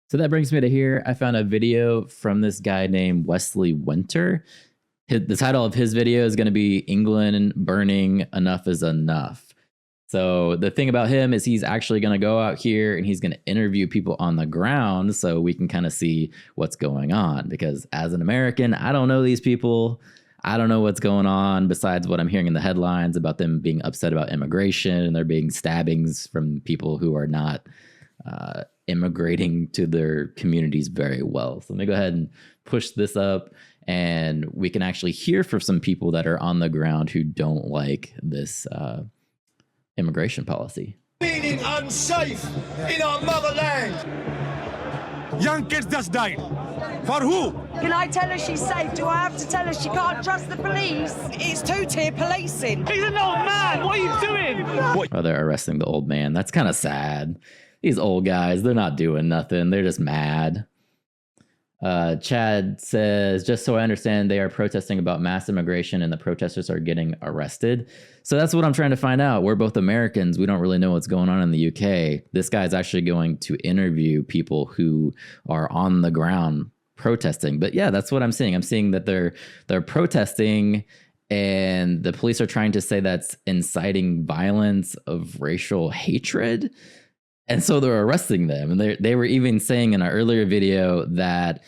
So that brings me to here. I found a video from this guy named Wesley Winter. The title of his video is going to be England Burning, Enough is Enough. So the thing about him is he's actually going to go out here and he's going to interview people on the ground so we can kind of see what's going on. Because as an American, I don't know these people. I don't know what's going on besides what I'm hearing in the headlines about them being upset about immigration and there being stabbings from people who are not immigrating to their communities very well. So let me go ahead and push this up and we can actually hear from some people that are on the ground who don't like this immigration policy. Feeling unsafe in our motherland. Young kids just died. For who? Can I tell her she's safe? Do I have to tell her she can't trust the police? It's two-tier policing. He's an old man. What are you doing? Oh, they're arresting the old man. That's kind of sad. These old guys, they're not doing nothing. They're just mad. Chad says, just so I understand, they are protesting about mass immigration and the protesters are getting arrested. So that's what I'm trying to find out. We're both Americans. We don't really know what's going on in the UK. This guy's actually going to interview people who are on the ground protesting. But yeah, that's what I'm seeing. I'm seeing that they're protesting and the police are trying to say that's inciting violence of racial hatred. And so they're arresting them. And they were even saying in an earlier video that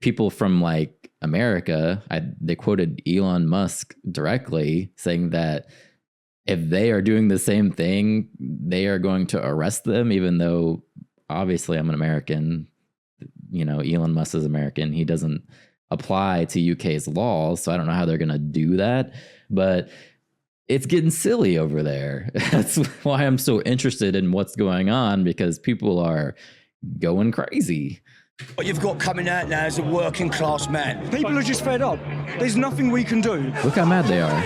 people from like America, they quoted Elon Musk directly saying that if they are doing the same thing, they are going to arrest them, even though obviously I'm an American. You know, Elon Musk is American. He doesn't apply to UK's laws. So I don't know how they're going to do that. But it's getting silly over there. That's why I'm so interested in what's going on, because people are going crazy. What you've got coming out now is a working class man. People are just fed up. There's nothing we can do. Look how mad they are.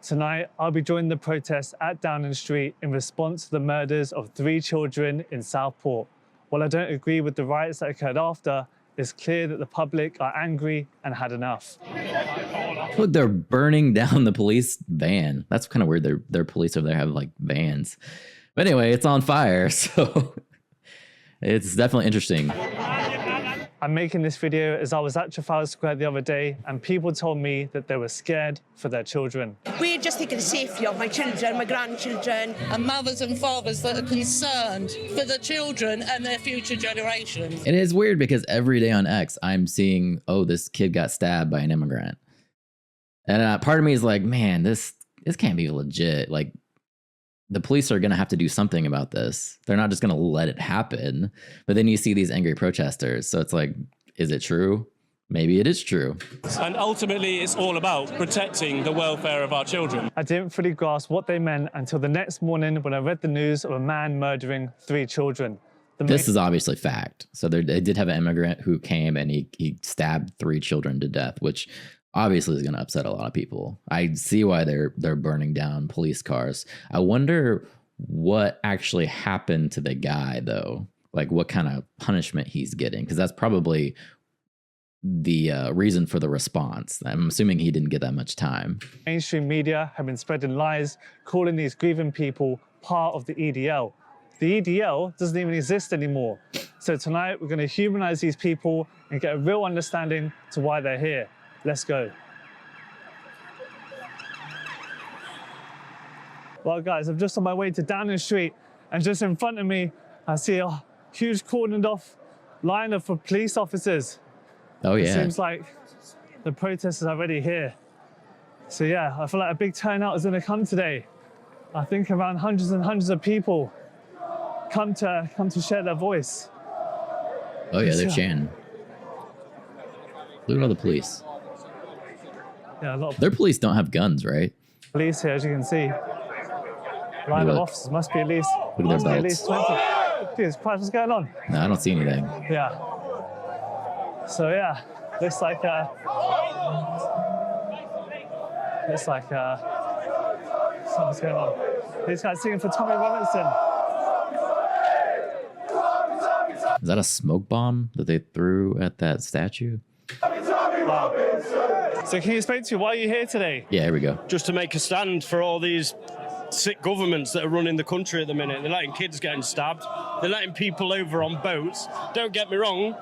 Tonight, I'll be joining the protest at Downing Street in response to the murders of 3 children in Southport. While I don't agree with the riots that occurred after, it's clear that the public are angry and had enough. Look, they're burning down the police van. That's kind of weird. Their police over there have like vans. But anyway, it's on fire, so it's definitely interesting. I'm making this video as I was at Trafalgar Square the other day and people told me that they were scared for their children. We're just thinking of the safety of my children, my grandchildren. And mothers and fathers that are concerned for the children and their future generations. It is weird because every day on X, I'm seeing, oh, this kid got stabbed by an immigrant. And part of me is like, man, this can't be legit. Like, the police are going to have to do something about this. They're not just going to let it happen. But then you see these angry protesters. So it's like, is it true? Maybe it is true. And ultimately, it's all about protecting the welfare of our children. I didn't fully grasp what they meant until the next morning when I read the news of a man murdering 3 children. This is obviously fact. So they did have an immigrant who came and he stabbed 3 children to death, which obviously is going to upset a lot of people. I see why they're burning down police cars. I wonder what actually happened to the guy, though. Like, what kind of punishment he's getting, because that's probably the reason for the response. I'm assuming he didn't get that much time. Mainstream media have been spreading lies, calling these grieving people part of the EDL. The EDL doesn't even exist anymore. So tonight, we're going to humanize these people and get a real understanding to why they're here. Let's go. Well, guys, I'm just on my way to Downing Street, and just in front of me, I see a huge cordoned off line of police officers. Oh, yeah. It seems like the protest is already here. So yeah, I feel like a big turnout is going to come today. I think around hundreds and hundreds of people come to share their voice. Oh yeah, they're chanting. Look at all the police. Yeah, a lot of their police don't have guns, right? Police here, as you can see. Line of officers must be at least, look at their belts. 20. Jesus Christ, what's going on? No, I don't see anything. Yeah. So yeah, looks like something's going on. These guys singing for Tommy Robinson. Is that a smoke bomb that they threw at that statue? Wow. So can you explain to me why are you here today? Yeah, here we go. Just to make a stand for all these sick governments that are running the country at the minute. They're letting kids getting stabbed. They're letting people over on boats. Don't get me wrong.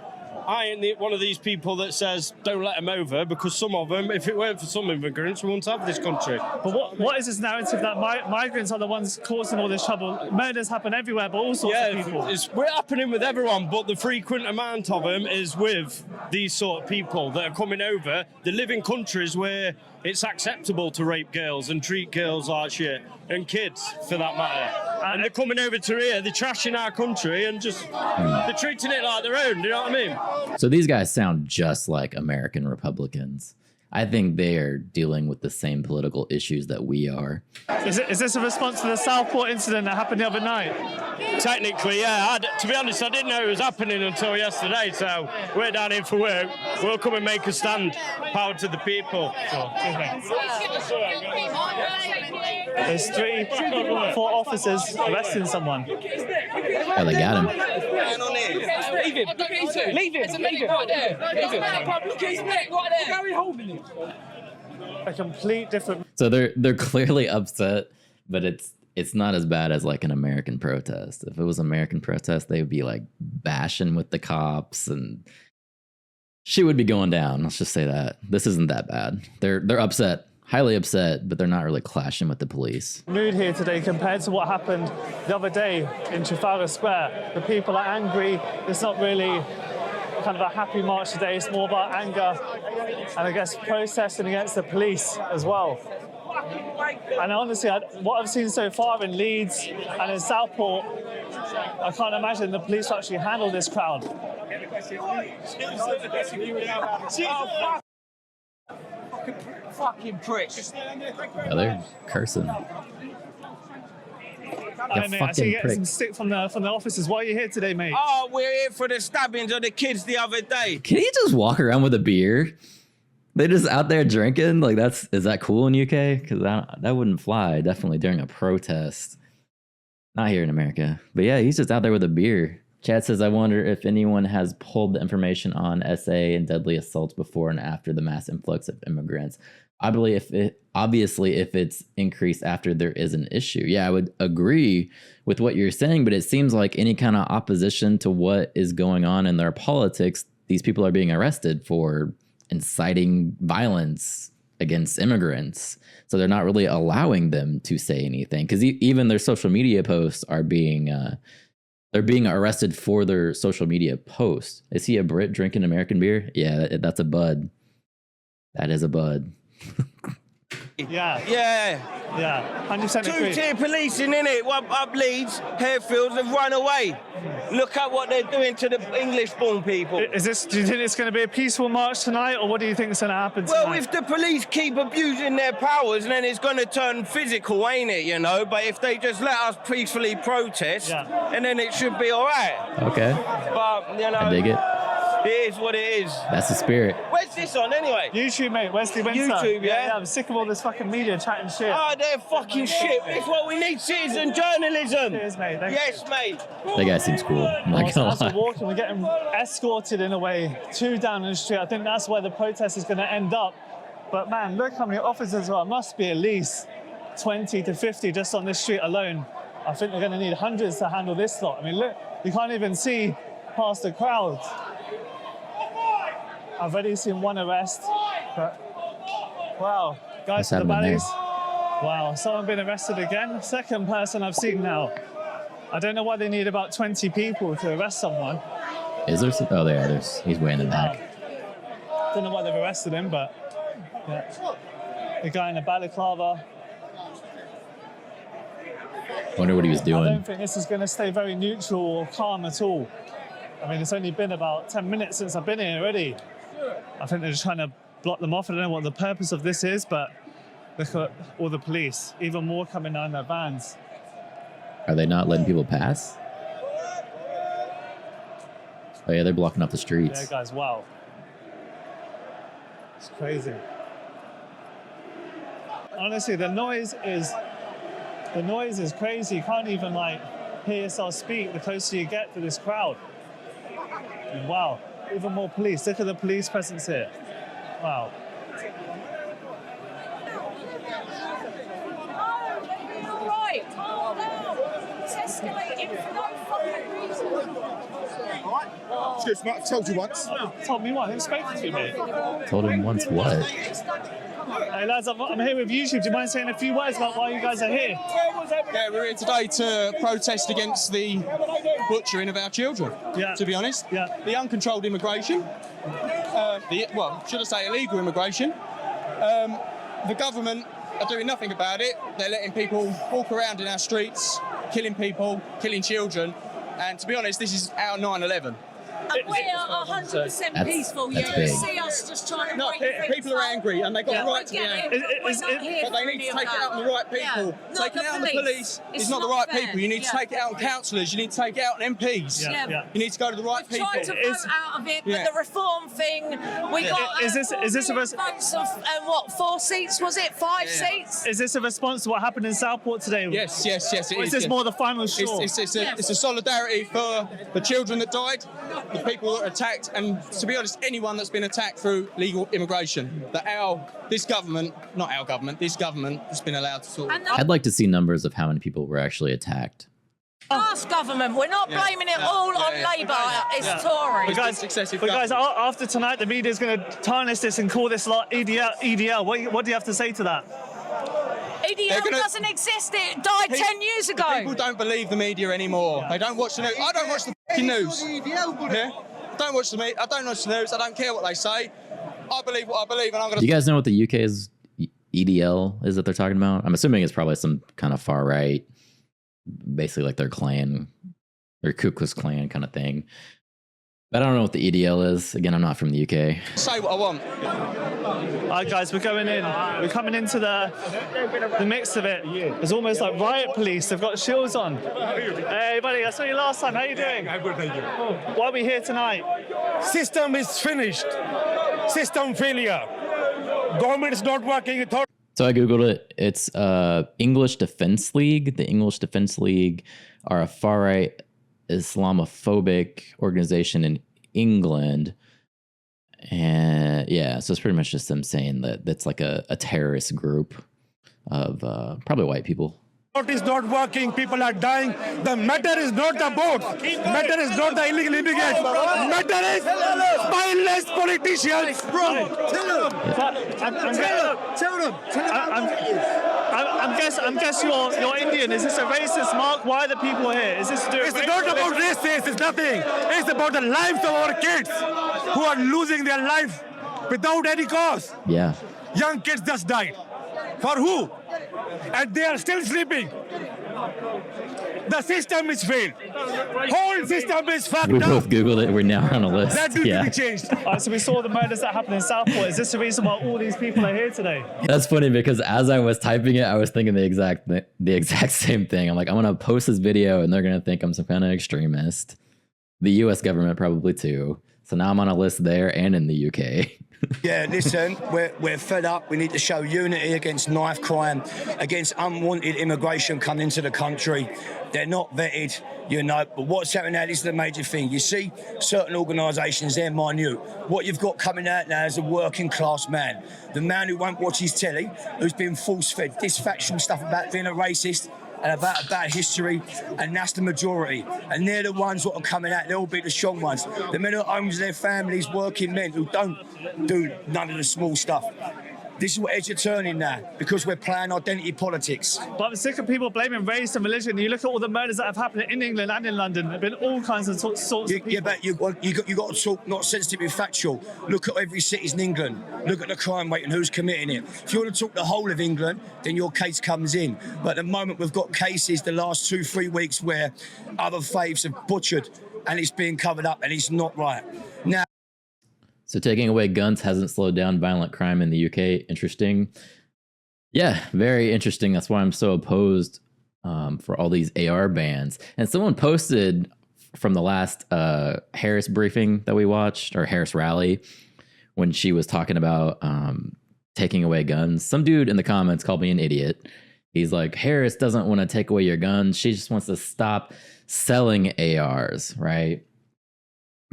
I ain't one of these people that says don't let them over, because some of them, if it weren't for some immigrants, we wouldn't have this country. But what is this narrative that migrants are the ones causing all this trouble? Murders happen everywhere, but all sorts of people. We're happening with everyone, but the frequent amount of them is with these sort of people that are coming over. They live in countries where it's acceptable to rape girls and treat girls like shit, and kids for that matter. And they're coming over to here, they're trashing our country and just they're treating it like their own, you know what I mean? So these guys sound just like American Republicans. I think they are dealing with the same political issues that we are. Is this a response to the Southport incident that happened the other night? Technically, yeah. To be honest, I didn't know it was happening until yesterday, so we're down here for work. We'll come and make a stand. Power to the people. Sure. There's 4 officers arresting someone. Oh, they got him. Leave him. Leave him. Leave him. Right there. Leave him. Look at his neck right there. Gary holding him. A complete different. So they're clearly upset, but it's not as bad as like an American protest. If it was an American protest, they would be like bashing with the cops and shit would be going down. Let's just say that. This isn't that bad. They're upset, highly upset, but they're not really clashing with the police. Mood here today compared to what happened the other day in Trafalgar Square. The people are angry. It's not really kind of a happy march today. It's more about anger and I guess protesting against the police as well. And honestly, what I've seen so far in Leeds and in Southport, I can't imagine the police actually handle this crowd. Fucking pricks. Yeah, they're cursing. Hey, mate, I see you getting some stick from the officers. Why are you here today, mate? Oh, we're here for the stabbings of the kids the other day. Can he just walk around with a beer? They just out there drinking? Like, is that cool in UK? Because that wouldn't fly, definitely during a protest. Not here in America. But yeah, he's just out there with a beer. Chad says, I wonder if anyone has pulled the information on SA and deadly assaults before and after the mass influx of immigrants. Obviously, if it's increased after there is an issue. Yeah, I would agree with what you're saying, but it seems like any kind of opposition to what is going on in their politics, these people are being arrested for inciting violence against immigrants. So they're not really allowing them to say anything, because even their social media posts are being they're being arrested for their social media posts. Is he a Brit drinking American beer? Yeah, that's a bud. That is a bud. Yeah. 100% agree. 2-tier policing, innit? Up Leeds, Harefields have run away. Look at what they're doing to the English-born people. Do you think it's going to be a peaceful march tonight, or what do you think is going to happen tonight? Well, if the police keep abusing their powers, then it's going to turn physical, ain't it, you know? But if they just let us peacefully protest, and then it should be all right. Okay. But, you know... I dig it. It is what it is. That's the spirit. Where's this on, anyway? YouTube, mate. Wesley Winter. YouTube, yeah? I'm sick of all this fucking media chatting shit. Oh, they're fucking shit. It's what we need, citizen journalism. Cheers, mate. Yes, mate. That guy seems cool. I'm not gonna As we're lie. walking, we're getting escorted in a way to Downing Street. I think that's where the protest is going to end up. But man, look how many officers there are. Must be at least 20 to 50 just on this street alone. I think they're going to need hundreds to handle this lot. I mean, look, you can't even see past the crowd. I've already seen one arrest, but wow, guys to the valleys. Wow, someone been arrested again. Second person I've seen now. I don't know why they need about 20 people to arrest someone. Is there some? Oh, there. He's way in the back. Don't know why they've arrested him, but yeah. The guy in the balaclava. Wonder what he was I doing. don't think this is going to stay very neutral or calm at all. I mean, it's only been about 10 minutes since I've been here already. I think they're just trying to block them off. I don't know what the purpose of this is, but look at all the police, even more coming down their vans. Are they not letting people pass? Oh yeah, they're blocking up the streets. Yeah, guys, wow. It's crazy. Honestly, the noise is crazy. You can't even hear yourself speak the closer you get to this crowd. Wow, even more police. Look at the police presence here. Wow. All right, calm down. It's escalating for no fucking reason. Excuse me, I told you once. Told me what? Who's spoken to me? Told him once what? Hey lads, I'm here with YouTube. Do you mind saying a few words about why you guys are here? Yeah, we're here today to protest against the butchering of our children, to be honest. Yeah. The uncontrolled immigration, should I say illegal immigration. The government are doing nothing about it. They're letting people walk around in our streets, killing people, killing children. And to be honest, this is our 9/11. And we are 100% peaceful. You big. see us just trying to No, break people are angry and they've got the right to be Get angry. it. We're not here But they for need any to of take it that. out on the right people. Yeah. Taking it out on the police It's is not the not right fair. people. You need to take it out on councillors. You need to take it out on MPs. Yeah. You need to go to the right people. Tried to vote out of it, but Yeah. the reform thing, we got Is this a votes of, what, 4 seats, was it? 5 seats? Is this a response to what happened in Southport today? Yes, it Or is. is this yes. more the final straw? It's a solidarity for the children that died, the people that were attacked, and to be honest, anyone that's been attacked through legal immigration. This government has been allowed to sort of. And the I'd like to see numbers of how many people were actually attacked. last government, we're not blaming it all on Labour, it's Tory. But guys, after tonight, the media is going to tarnish this and call this lot EDL. What do you have to say to that? EDL doesn't exist, it died 10 years ago. People don't believe the media anymore. They don't watch the news. I don't watch the fucking news. Yeah? I don't watch the news. I don't care what they say. I believe what I believe, and I'm going to. Do you guys know what the UK's EDL is that they're talking about? I'm assuming it's probably some kind of far right, basically like their clan, their Ku Klux Klan kind of thing. But I don't know what the EDL is. Again, I'm not from the UK. Say what I want. All right, guys, we're going in. We're coming into the mix of it. It's almost like riot police. They've got shields on. Hey, buddy, I saw you last time. How you doing? I'm good, thank you. Why are we here tonight? System is finished. System failure. Government is not working. So I Googled it. It's English Defense League. The English Defense League are a far-right Islamophobic organization in England. And yeah, so it's pretty much just them saying that that's like a terrorist group of probably white people. It is not working. People are dying. The matter is not the boat. Matter is not the illegal immigrants. Matter is spineless politicians. I'm guessing you're Indian. Is this a racist mark? Why are the people here? Is this to do with It's not about races. It's nothing. It's about the lives of our kids who are losing their life without any cause. Yeah. Young kids just died. For who? And they are still sleeping. The system is failed. Whole system is fucked We up. both Googled it. We're now on a list. That needs to Yeah. be changed. All right, so we saw the murders that happened in Southport. Is this the reason why all these people are here today? That's funny because as I was typing it, I was thinking the exact same thing. I'm like, I'm gonna post this video and they're gonna think I'm some kind of extremist. The U.S. government probably too. So now I'm on a list there and in the UK. Yeah, listen, we're fed up. We need to show unity against knife crime, against unwanted immigration coming into the country. They're not vetted, you know, but what's happening now, this is the major thing. You see, certain organisations, they're minute. What you've got coming out now is a working class man, the man who won't watch his telly, who's been force-fed this factual stuff about being a racist, and about bad history, and that's the majority. And they're the ones that are coming out, they'll be the strong ones. The men who owns their families, working men who don't do none of the small stuff. This is what heads are turning now, because we're playing identity politics. But I'm sick of people blaming race and religion. You look at all the murders that have happened in England and in London. There have been all kinds of sorts of people. Yeah, but you got to talk not sensitive, factual. Look at every city in England. Look at the crime rate and who's committing it. If you want to talk the whole of England, then your case comes in. But at the moment, we've got cases the last 2-3 weeks where other faiths have butchered, and it's being covered up, and it's not right. Now. So taking away guns hasn't slowed down violent crime in the UK. Interesting. Yeah, very interesting. That's why I'm so opposed for all these AR bans. And someone posted from the last Harris briefing that we watched, or Harris rally, when she was talking about taking away guns. Some dude in the comments called me an idiot. He's like, Harris doesn't want to take away your guns. She just wants to stop selling ARs, right?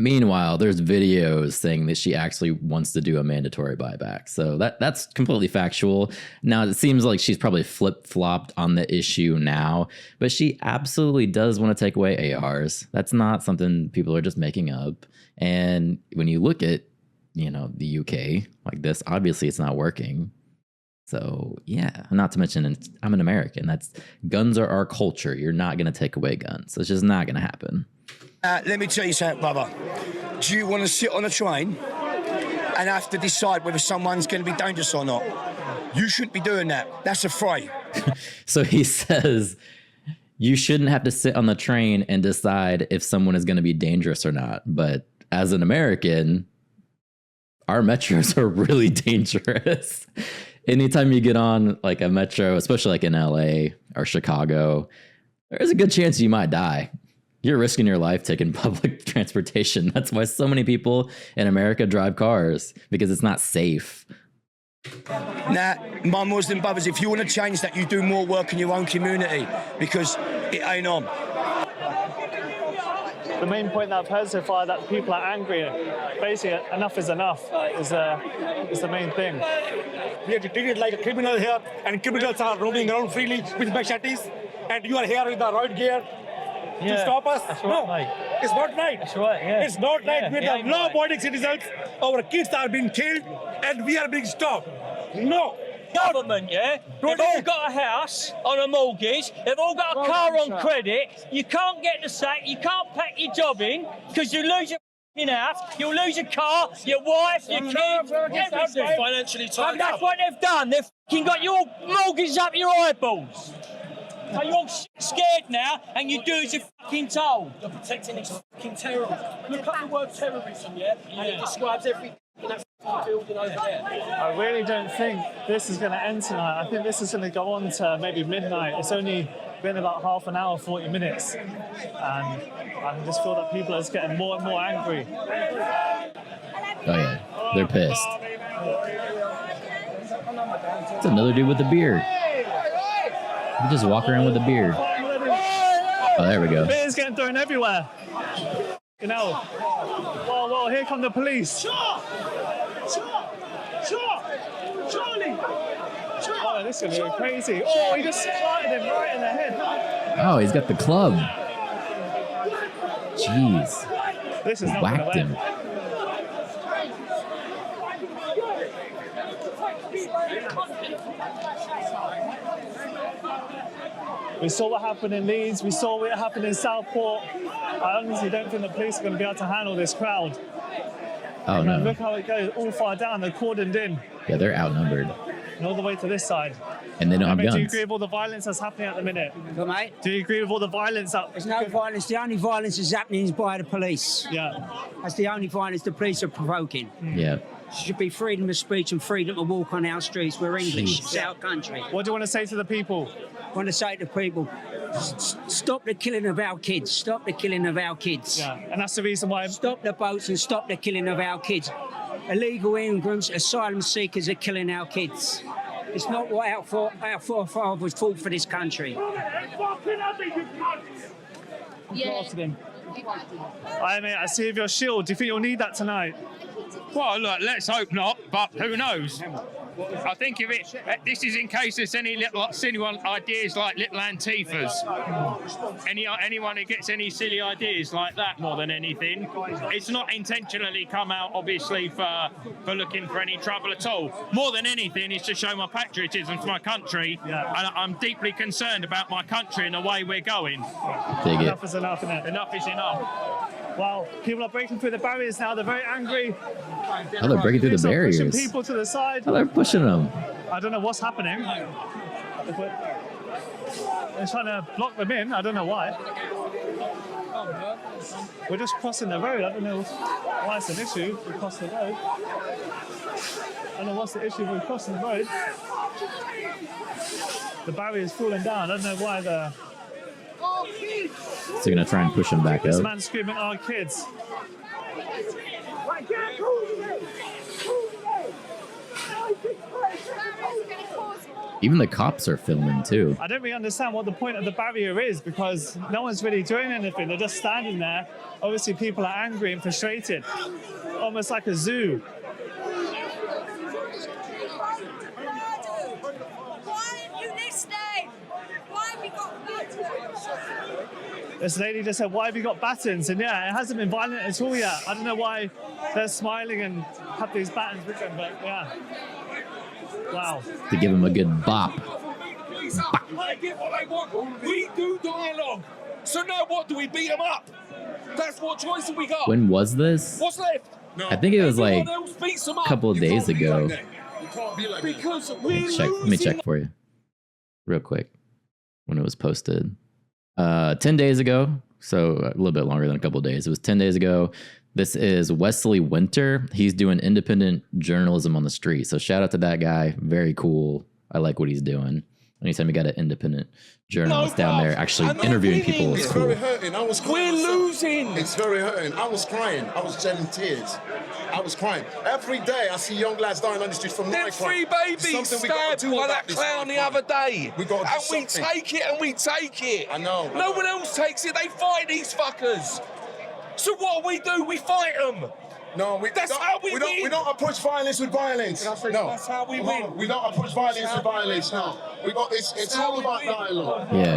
Meanwhile, there's videos saying that she actually wants to do a mandatory buyback. So that's completely factual. Now, it seems like she's probably flip-flopped on the issue now, but she absolutely does want to take away ARs. That's not something people are just making up. And when you look at, the UK like this, obviously it's not working. So, yeah, not to mention I'm an American. Guns are our culture. You're not going to take away guns. It's just not going to happen. Let me tell you something, brother. Do you want to sit on a train and have to decide whether someone's going to be dangerous or not? You shouldn't be doing that. That's a fray. So he says you shouldn't have to sit on the train and decide if someone is going to be dangerous or not. But as an American, our metros are really dangerous. Anytime you get on like a metro, especially like in LA or Chicago, there's a good chance you might die. You're risking your life taking public transportation. That's why so many people in America drive cars, because it's not safe. Now, my Muslim brothers, if you want to change that, you do more work in your own community, because it ain't on. The main point that I've heard so far, that people are angry. Basically, enough is enough is the main thing. We have to treat it like a criminal here, and criminals are roaming around freely with machetes, and you are here with the riot gear to stop us. That's No, right, mate. it's not right. That's right, yeah. It's not right. Yeah, We're yeah, the law-abiding citizens. Our kids are being killed, and we are being stopped. No. Government, yeah? They've all got a house on a mortgage, they've all got a car on credit, you can't get the sack, you can't pack your job in, because you lose your house, you'll lose your car, your wife, your kids, everything. Financially tied And that's what they've done, they've fucking got your mortgage up your eyeballs. So you're all scared now, and you do as you're fucking told. You're protecting these fucking terrorists. Look up the word terrorism, yeah? And it describes everything in that building over there. I really don't think this is going to end tonight. I think this is going to go on to maybe midnight. It's only been about half an hour, 40 minutes. And I just feel that people are just getting more and more angry. Oh, yeah. They're pissed. It's another dude with a beard. You just walk around with a beard. Oh, there we go. Beer's getting thrown everywhere. Well, here come the police. Oh, this is going to go crazy. Oh, he just started him right in the head. Oh, he's got the club. Jeez. This is not whacked him. We saw what happened in Leeds. We saw what happened in Southport. I honestly don't think the police are going to be able to handle this crowd. Oh, no. Look how it goes all far down. They're cordoned in. Yeah, they're outnumbered. And all the way to this side. And they don't have guns. Do you agree with all the violence that's happening at the minute? Good, mate. Do you agree with all the violence up? There's no violence. The only violence that's happening is by the police. Yeah. That's the only violence the police are provoking. Yeah. There should be freedom of speech and freedom to walk on our streets. We're English. It's our country. What do you want to say to the people? I want to say to people, stop the killing of our kids. Stop the killing of our kids. Yeah, and that's the reason why... Stop the boats and stop the killing of our kids. Illegal immigrants, asylum seekers are killing our kids. It's not what our forefathers fought for this country. Yeah. I see your shield. Do you think you'll need that tonight? Well, look, let's hope not, but who knows? I think if this is in case there's any little silly ideas like little Antifas. Anyone who gets any silly ideas like that more than anything, it's not intentionally come out, obviously, for looking for any trouble at all. More than anything, it's to show my patriotism to my country, and I'm deeply concerned about my country and the way we're going. Enough is enough, isn't it? Enough is enough. Well, people are breaking through the barriers now. They're very angry. Oh, they're breaking through the barriers. Pushing people to the side. Oh, they're pushing them. I don't know what's happening. They're trying to block them in. I don't know why. We're just crossing the road. I don't know why it's an issue. We crossed the road. I don't know what's the issue with crossing the road. The barrier's falling down. I don't know why the... So you're going to try and push them back This up. man's screaming, our kids. Even the cops are filming too. I don't really understand what the point of the barrier is, because no one's really doing anything. They're just standing there. Obviously, people are angry and frustrated, almost like a zoo. Why aren't you listening? Why have we got buttons? This lady just said, "Why have you got battens?" And yeah, it hasn't been violent at all yet. I don't know why they're smiling and have these battens with them, but yeah. Wow. To give him a good bop. I get what they want. We do dialogue. So now what? Do we beat them up? That's what choice have we got? When was this? What's left? I think it was like a couple of days ago. Because we're Let me check for you real quick when it was posted. 10 days ago, so a little bit longer than a couple of days. It was 10 days ago. This is Wesley Winter. He's doing independent journalism on the street. So shout out to that guy. Very cool. I like what he's doing. Anytime you got an independent journalist down there actually interviewing people, it's cool. Very hurting. I was crying. We're losing. It's very hurting. I was crying. I was shedding tears. I was crying. Every day I see young lads dying on the streets from Them knife crime. 3 babies stabbed by that clown the other day. We got and we take it and we take it. I know. No one else takes it. They fight these fuckers. So what do? We fight them. No, that's how we win. We don't approach violence with violence. No, that's how we win. We don't approach violence with violence. No, we got this. It's all about dialogue. Yeah.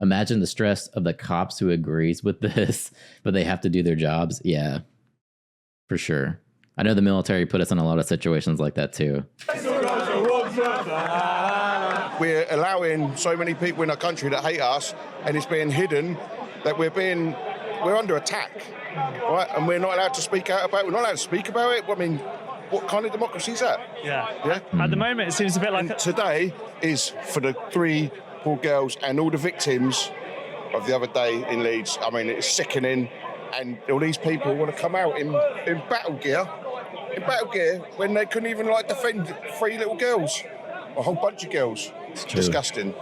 Imagine the stress of the cops who agrees with this, but they have to do their jobs. Yeah, for sure. I know the military put us in a lot of situations like that too. We're allowing so many people in our country that hate us, and it's being hidden that we're under attack, right? And we're not allowed to speak out about it. We're not allowed to speak about it. I mean, what kind of democracy is that? Yeah. Yeah. At the moment, it seems a bit like... Today is for the 3 poor girls and all the victims of the other day in Leeds. I mean, it's sickening. And all these people want to come out in battle gear, when they couldn't even defend 3 little girls, a whole bunch of girls. It's disgusting.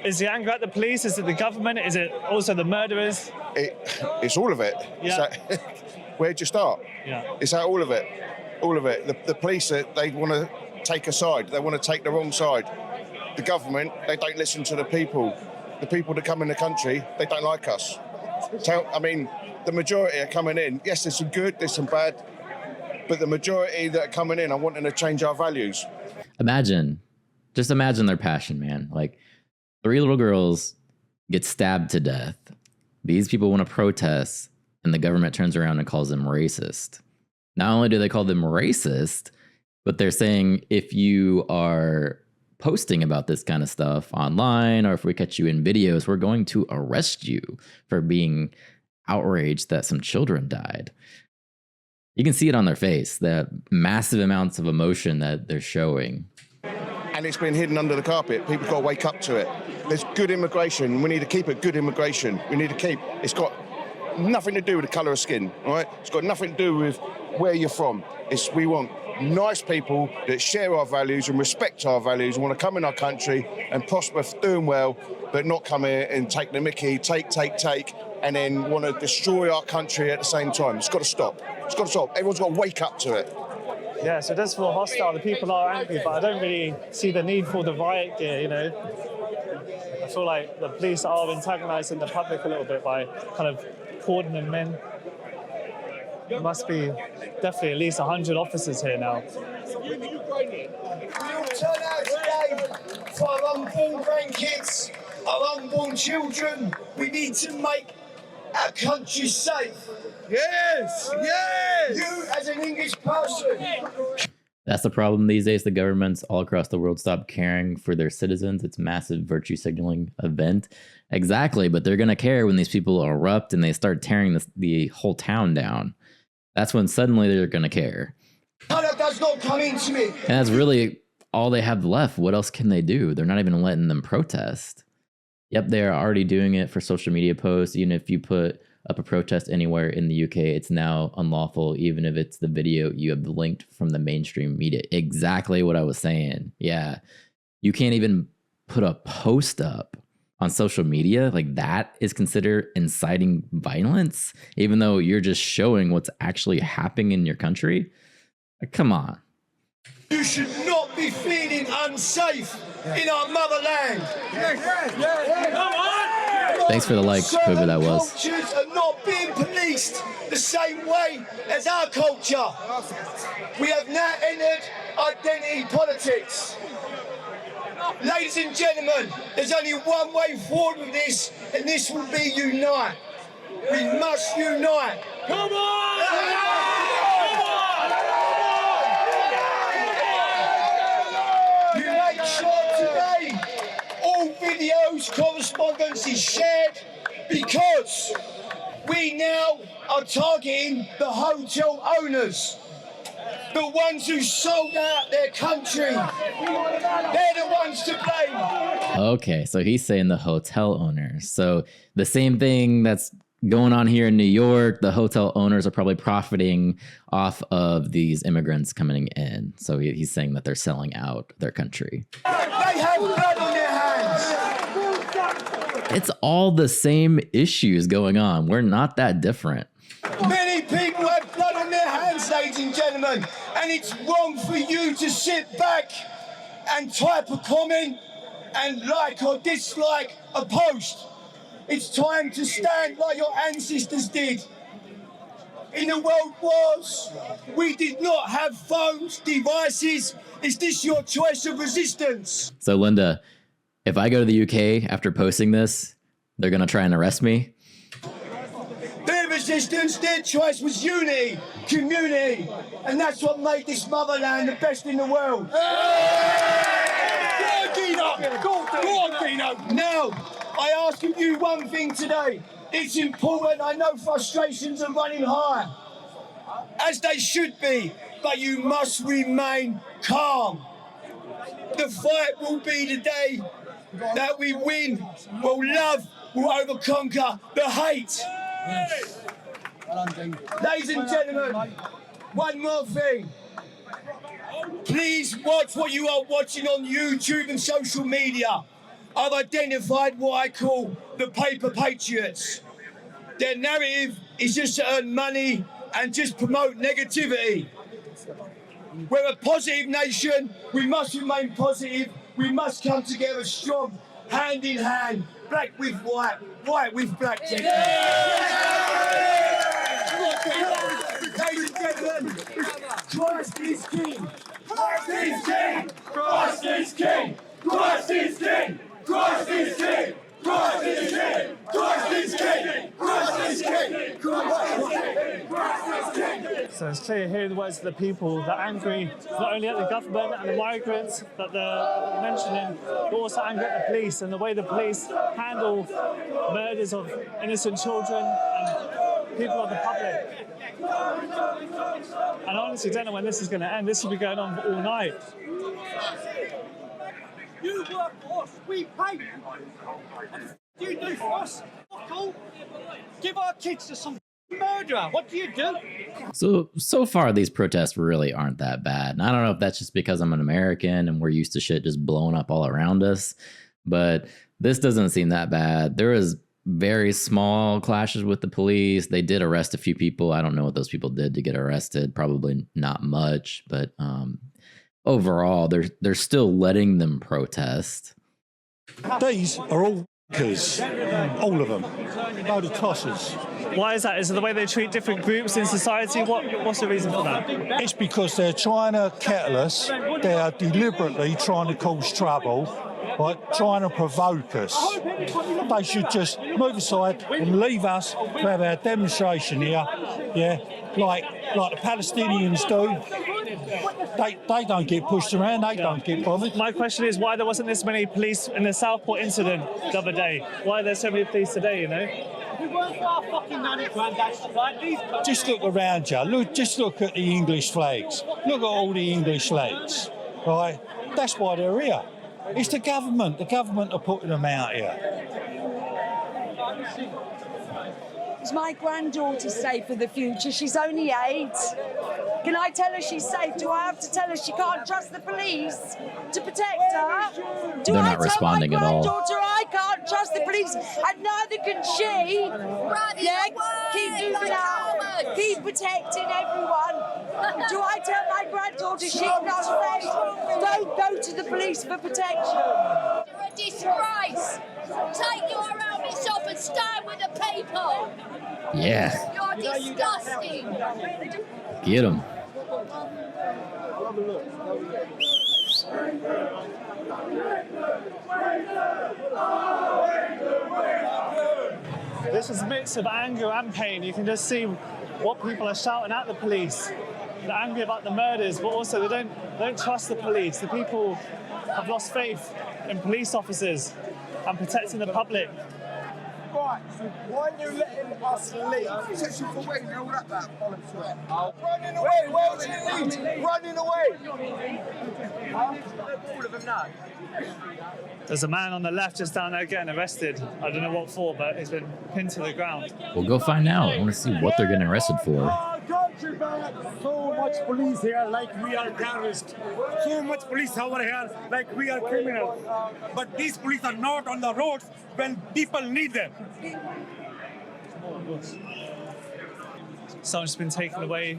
Is the anger at the police? Is it the government? Is it also the murderers? It's all of it. Yeah. Where'd you start? Yeah. It's all of it. All of it. The police, they want to take a side. They want to take the wrong side. The government, they don't listen to the people. The people that come in the country, they don't like us. I mean, the majority are coming in. Yes, there's some good, there's some bad, but the majority that are coming in are wanting to change our values. Just imagine their passion, man. Like 3 little girls get stabbed to death. These people want to protest, and the government turns around and calls them racist. Not only do they call them racist, but they're saying if you are posting about this kind of stuff online, or if we catch you in videos, we're going to arrest you for being outraged that some children died. You can see it on their face, that massive amounts of emotion that they're showing. And it's been hidden under the carpet. People got to wake up to it. There's good immigration. We need to keep it good immigration. It's got nothing to do with the colour of skin, all right? It's got nothing to do with where you're from. We want nice people that share our values and respect our values and want to come in our country and prosper, doing well, but not come here and take the mickey, take, and then want to destroy our country at the same time. It's got to stop. It's got to stop. Everyone's got to wake up to it. Yeah, so it does feel hostile. The people are angry, but I don't really see the need for the riot gear, you know. I feel like the police are antagonising the public a little bit by kind of cordoning them in. There must be definitely at least 100 officers here now. We all turn out today for our unborn grandkids, our unborn children. We need to make our country safe. Yes! Yes! You as an English person. That's the problem these days. The governments all across the world stop caring for their citizens. It's a massive virtue signaling event. Exactly, but they're going to care when these people erupt and they start tearing the whole town down. That's when suddenly they're going to care. Colour does not come into me. And that's really all they have left. What else can they do? They're not even letting them protest. Yep, they're already doing it for social media posts. Even if you put up a protest anywhere in the UK, it's now unlawful, even if it's the video you have linked from the mainstream media. Exactly what I was saying. Yeah, you can't even put a post up on social media, like that is considered inciting violence, even though you're just showing what's actually happening in your country. Like, come on. You should not be feeling unsafe in our motherland. Thanks for the like, whoever that was. Cultures are not being policed the same way as our culture. We have now entered identity politics. Ladies and gentlemen, there's only one way forward with this, and this will be unite. We must unite. Come on! You make sure today all videos, correspondence is shared, because we now are targeting the hotel owners. The ones who sold out their country. They're the ones to blame. Okay, so he's saying the hotel owners. So the same thing that's going on here in New York, the hotel owners are probably profiting off of these immigrants coming in. So he's saying that they're selling out their country. They have blood on their hands. It's all the same issues going on. We're not that different. Many people have blood on their hands, ladies and gentlemen, and it's wrong for you to sit back and type a comment and like or dislike a post. It's time to stand like your ancestors did. In the world wars, we did not have phones, devices. Is this your choice of resistance? So Linda, if I go to the UK after posting this, they're going to try and arrest me? Their resistance, their choice was unity, community, and that's what made this motherland the best in the world. Go on, Dino! Go on, Dino! Now, I ask of you one thing today. It's important, I know frustrations are running high, as they should be, but you must remain calm. The fight will be the day that we win. Will love will overconquer the hate. Ladies and gentlemen, one more thing. Please watch what you are watching on YouTube and social media. I've identified what I call the paper patriots. Their narrative is just to earn money and just promote negativity. We're a positive nation. We must remain positive. We must come together strong, hand in hand, black with white, white with black. Ladies and gentlemen, Christ is King. Christ is King. Christ is King. Christ is King. Christ is King. Christ is King. Christ is King. Christ is King. Christ is King. Christ is King. So it's clear here in the words of the people, they're angry not only at the government and the migrants that they're mentioning, but also angry at the police and the way the police handle murders of innocent children and people of the public. And I honestly don't know when this is going to end. This will be going on all night. You work for us, we pay you. And you do for us? Not cool. Give our kids to some murderer. What do you do? So far, these protests really aren't that bad. And I don't know if that's just because I'm an American and we're used to shit just blowing up all around us, but this doesn't seem that bad. There was very small clashes with the police. They did arrest a few people. I don't know what those people did to get arrested. Probably not much, but overall, they're still letting them protest. These are all f***ers, all of them. Load of tossers. Why is that? Is it the way they treat different groups in society? What's the reason for that? It's because they're trying to kettle us. They are deliberately trying to cause trouble, right, trying to provoke us. They should just move aside and leave us to have our demonstration here, yeah, like the Palestinians do. They don't get pushed around, they don't get bothered. My question is why there wasn't this many police in the Southport incident the other day? Why are there so many police today, you know? We weren't for our fucking nanny granddads, right? These Just look around you. Just look at the English flags. Look at all the English flags, right? That's why they're here. It's the government. The government are putting them out here. Is my granddaughter safe for the future? She's only 8. Can I tell her she's safe? Do I have to tell her she can't trust the police to protect her? Do They're I not tell responding my at all. granddaughter I can't trust the police, and neither can she? Keep doing that. Keep protecting everyone. Do I tell my granddaughter she's not safe? Don't go to the police for protection. You're a disgrace. Take your helmets off and stand with the people. Yeah. You're disgusting. Get him. This is a mix of anger and pain. You can just see what people are shouting at the police. They're angry about the murders, but also they don't trust the police. The people have lost faith in police officers and protecting the public. Right, why are you letting us leave? Section for waiting, all that bollocks. Running away, where do you lead? Running away. All of them now. There's a man on the left just down there getting arrested. I don't know what for, but he's been pinned to the ground. We'll go find out. I want to see what they're getting arrested for. So much police here like we are terrorists. So much police over here like we are criminals. But these police are not on the roads when people need them. Someone's been taken away.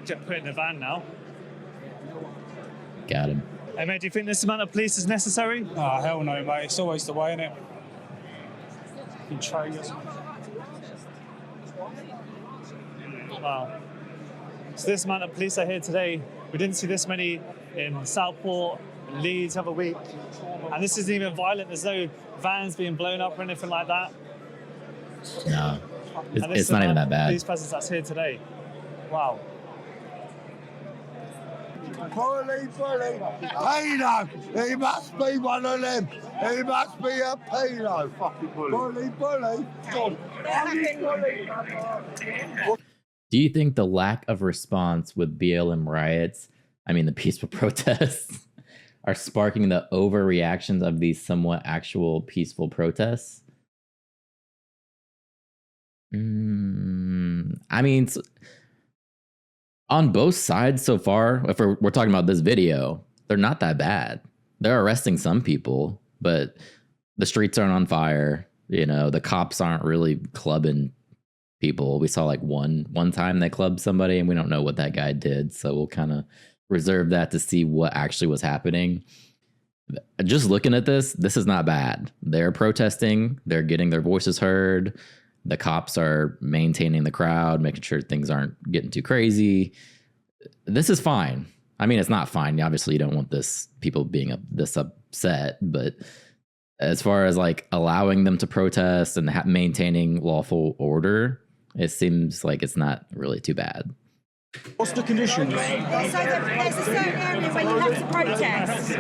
Get put in the van now. Got him. Hey mate, do you think this amount of police is necessary? Oh, hell no, mate. It's always the way, innit? You traitors. Wow. So this amount of police are here today. We didn't see this many in Southport, Leeds the other week. And this isn't even violent. There's no vans being blown up or anything like that. No. It's not even that bad. Police presence that's here today. Wow. Bully. Pedo. He must be one of them. He must be a pedo. Fucking bully. Bully. Do you think the lack of response with BLM riots, I mean the peaceful protests, are sparking the overreactions of these somewhat actual peaceful protests? I mean, on both sides so far, if we're talking about this video, they're not that bad. They're arresting some people, but the streets aren't on fire. You know, the cops aren't really clubbing people. We saw like one time they clubbed somebody, and we don't know what that guy did, so we'll kind of reserve that to see what actually was happening. Just looking at this is not bad. They're protesting, they're getting their voices heard. The cops are maintaining the crowd, making sure things aren't getting too crazy. This is fine. I mean, it's not fine. Obviously, you don't want people being this upset, but as far as like allowing them to protest and maintaining lawful order, it seems like it's not really too bad. What's the conditions? So there's a certain area where you have to protest.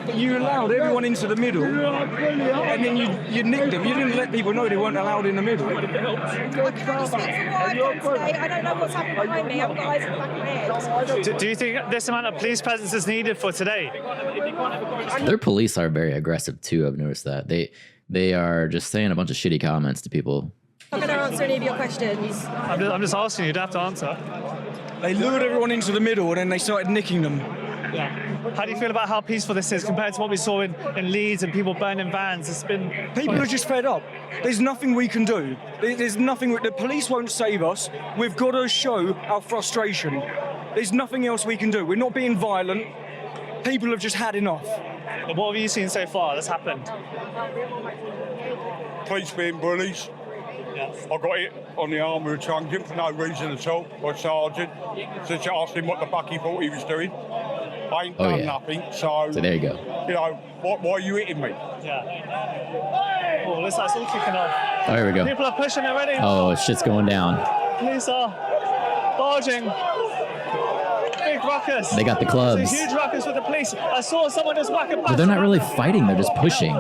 But you allowed everyone into the middle, and then you nicked them. You didn't let people know they weren't allowed in the middle. I can only speak for what I've done today. I don't know what's happened behind me. I've got eyes in the back of my head. Do you think this amount of police presence is needed for today? Their police are very aggressive too. I've noticed that they are just saying a bunch of shitty comments to people. I'm going to answer any of your questions. I'm just asking you. You'd have to answer. They lured everyone into the middle, and then they started nicking them. Yeah. How do you feel about how peaceful this is compared to what we saw in Leeds and people burning vans? It's been... People are just fed up. There's nothing we can do. There's nothing... The police won't save us. We've got to show our frustration. There's nothing else we can do. We're not being violent. People have just had enough. What have you seen so far that's happened? Police being bullies. I got hit on the arm with a truncheon for no reason at all by a sergeant. So she asked him what the fuck he thought he was doing. I ain't done nothing, so there you go. You know, why are you hitting me? Yeah. Oh, looks like it's all kicking off. Oh, here we go. People are pushing already. Oh, shit's going down. Police are barging. Big ruckus. They got the clubs. It's a huge ruckus with the police. I saw someone just whack a But they're not really fighting, they're just pushing.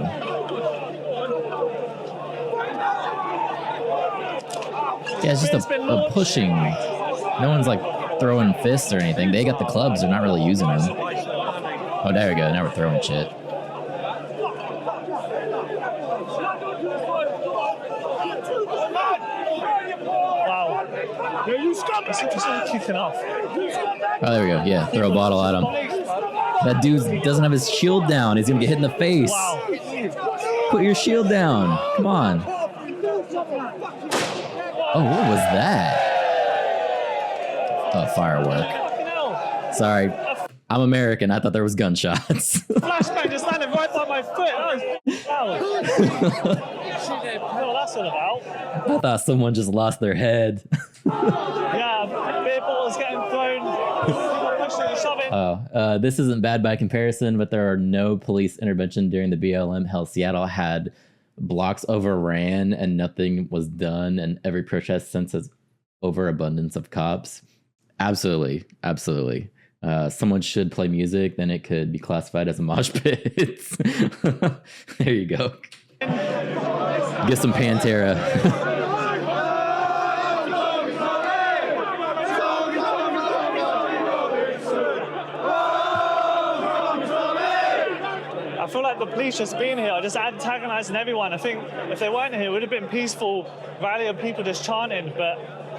Yeah, it's just a pushing. No one's like throwing fists or anything. They got the clubs. They're not really using them. Oh, there we go. Now we're throwing shit. It's kicking off. Oh, there we go. Yeah, throw a bottle at him. That dude doesn't have his shield down. He's gonna get hit in the face. Wow. Put your shield down. Come on. Oh, what was that? Oh, firework. Sorry. I'm American. I thought there was gunshots. Flashbang just landed right by my foot. That was loud. What that's all about. I thought someone just lost their head. Yeah, beer bottles getting thrown. Pushing and shoving. This isn't bad by comparison, but there are no police intervention during the BLM. Hell, Seattle had blocks overran and nothing was done, and every protest since has overabundance of cops. Absolutely. Someone should play music, then it could be classified as a mosh pit. There you go. Get some Pantera. I feel like the police just being here are just antagonizing everyone. I think if they weren't here, it would have been peaceful rally of people just chanting, but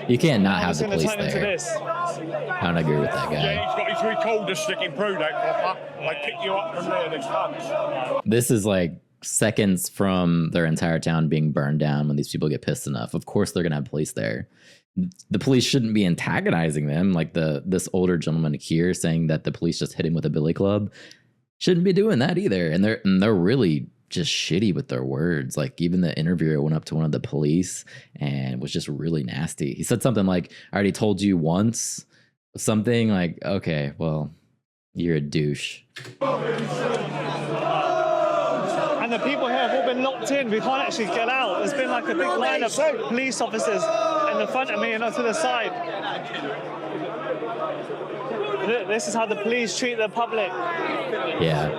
You can't not have the police turn into there. this. I don't agree with that guy. Yeah, he's got his recorder sticking through that copper. They pick you up from there, the cunts. This is like seconds from their entire town being burned down when these people get pissed enough. Of course they're gonna have police there. The police shouldn't be antagonizing them, like this older gentleman here saying that the police just hit him with a billy club. Shouldn't be doing that either. And they're really just shitty with their words. Like even the interviewer went up to one of the police and was just really nasty. He said something like, "I already told you once," something like, okay, well, you're a douche. And the people here have all been locked in. We can't actually get out. There's been like a big line of police officers in the front of me and to the side. This is how the police treat the public. Yeah.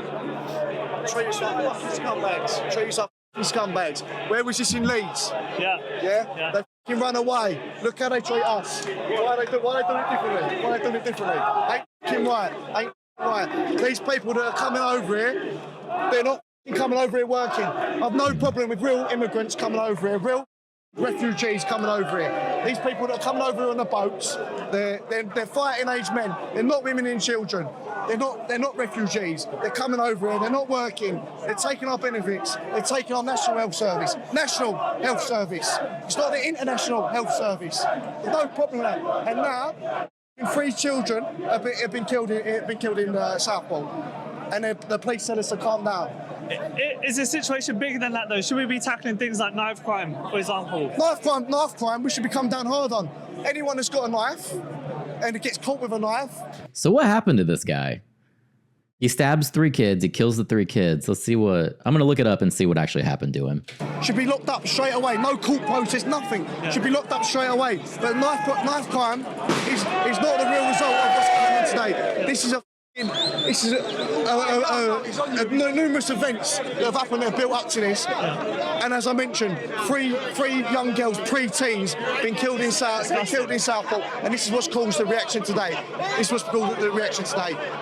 Treat us like fucking scumbags. Treat us like fucking scumbags. Where was this in Leeds? Yeah. Yeah? They fucking run away. Look how they treat us. Why they do it differently? Why they doing it differently? Ain't fucking right. Ain't right. These people that are coming over here, they're not coming over here working. I've no problem with real immigrants coming over here, real refugees coming over here. These people that are coming over here on the boats, they're fighting age men. They're not women and children. They're not refugees. They're coming over here. They're not working. They're taking our benefits. They're taking our national health service. National health service. It's not the international health service. There's no problem with that. And now, 3 children have been killed in Southport, and the police said us to calm down. Is the situation bigger than that though? Should we be tackling things like knife crime, for example? Knife crime, we should be come down hard on. Anyone that's got a knife and gets caught with a knife. So what happened to this guy? He stabs 3 kids. He kills the 3 kids. Let's see what... I'm going to look it up and see what actually happened to him. Should be locked up straight away. No court protest, nothing. Yeah. Should be locked up straight away. But knife crime is not the real result of what's going on today. This is numerous events that have happened that have built up to this. Yeah. And as I mentioned, three young girls, pre-teens, been killed in Southport, and this is what's caused the reaction today.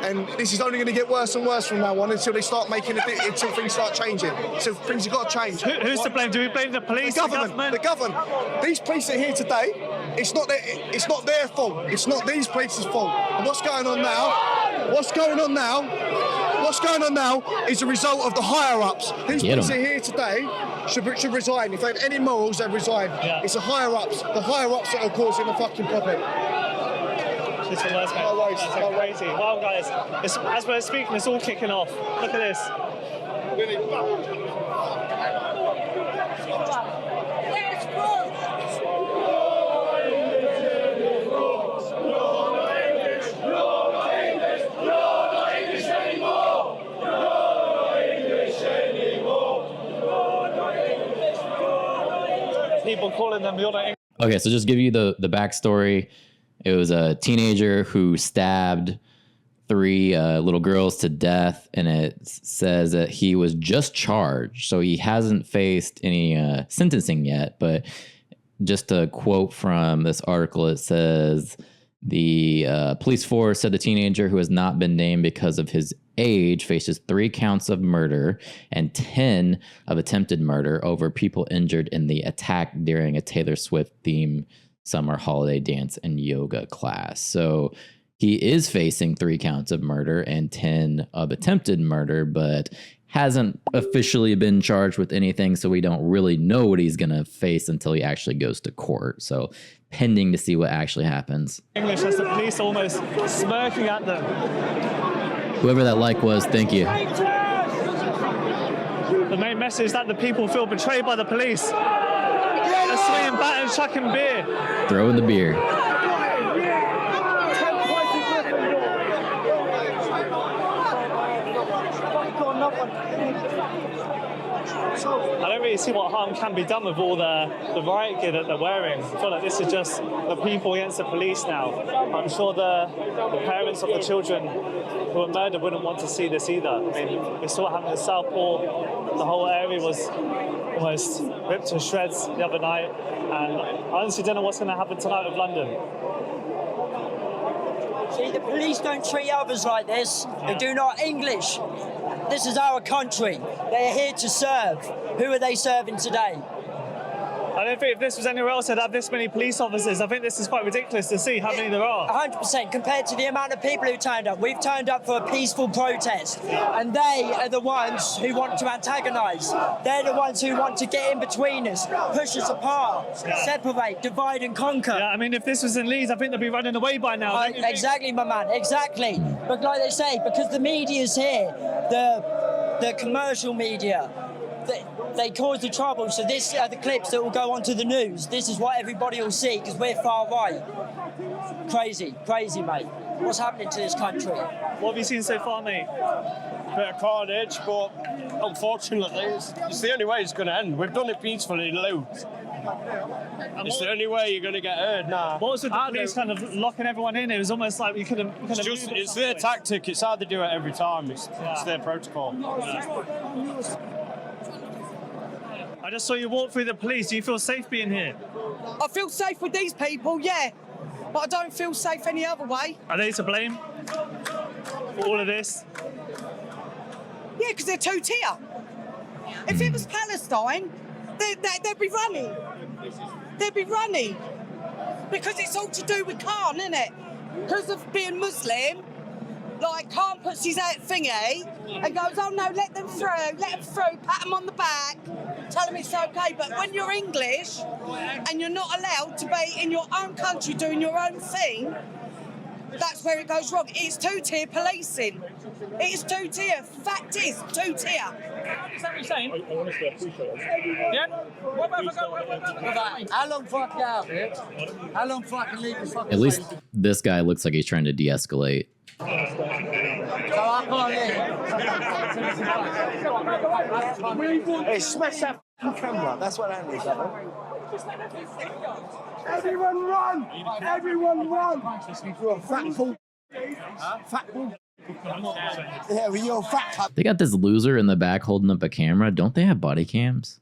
And this is only going to get worse and worse from now on until they start making it, until things start changing. So things have got to change. Who's to blame? Do we blame the police? The government. These police are here today. It's not their fault. It's not these police's fault. And what's going on now is a result of the higher-ups. These police are here today should resign. If they had any morals, they'd resign. Yeah. It's the higher-ups that are causing the fucking problem. It's the worst, man. That's crazy. Wow, guys, as we're speaking, it's all kicking off. Look at this. People calling them the other. Okay, so just give you the backstory. It was a teenager who stabbed 3 little girls to death, and it says that he was just charged, so he hasn't faced any sentencing yet. But just a quote from this article, it says the police force said the teenager, who has not been named because of his age, faces 3 counts of murder and 10 of attempted murder over people injured in the attack during a Taylor Swift theme summer holiday dance and yoga class. So he is facing 3 counts of murder and 10 of attempted murder, but hasn't officially been charged with anything. So we don't really know what he's going to face until he actually goes to court. So pending to see what actually happens. English as the police almost smirking at them. Whoever that like was, thank you. The main message is that the people feel betrayed by the police. They're swinging bat and chucking beer. Throwing the beer. I don't really see what harm can be done with all the riot gear that they're wearing. I feel like this is just the people against the police now. I'm sure the parents of the children who were murdered wouldn't want to see this either. I mean, we saw what happened in Southport. The whole area was almost ripped to shreds the other night. And I honestly don't know what's going to happen tonight with London. See, the police don't treat others like this. They do not English. This is our country. They are here to serve. Who are they serving today? I don't think if this was anywhere else, they'd have this many police officers. I think this is quite ridiculous to see how many there are. 100% compared to the amount of people who turned up. We've turned up for a peaceful protest, and they are the ones who want to antagonise. They're the ones who want to get in between us, push us apart, separate, divide and conquer. Yeah, I mean, if this was in Leeds, I think they'd be running away by now. Exactly, my man, exactly. But like they say, because the media's here, the commercial media, they cause the trouble, so this are the clips that will go onto the news. This is what everybody will see, because we're far right. Crazy, mate. What's happening to this country? What have you seen so far, mate? Bit of carnage, but unfortunately, it's the only way it's going to end. We've done it peacefully loads. It's the only way you're going to get heard now. What was with the police kind of locking everyone in? It was almost like you couldn't it's their tactic. It's how they do it every time. It's their protocol. I just saw you walk through the police. Do you feel safe being here? I feel safe with these people, yeah. But I don't feel safe any other way. Are they to blame for all of this? Yeah, because they're two-tier. If it was Palestine, they'd be running. They'd be running. Because it's all to do with Khan, isn't it? Because of being Muslim, like Khan puts his thingy and goes, oh no, let them through, pat them on the back, tell them it's okay. But when you're English and you're not allowed to be in your own country doing your own thing, that's where it goes wrong. It's two-tier policing. It's two-tier. Fact is, two-tier. Is that what you're saying? I honestly appreciate it. Yeah? What about if I go? How long before I can get out of here? How long before I can leave this fucking At least this guy looks like he's trying to de-escalate. So I can't leave. Hey, smash that camera. That's what that is. Everyone run! Everyone run! You're a fat fool. Fat fool. Yeah, well, you're a fat cunt. They got this loser in the back holding up a camera. Don't they have body cams?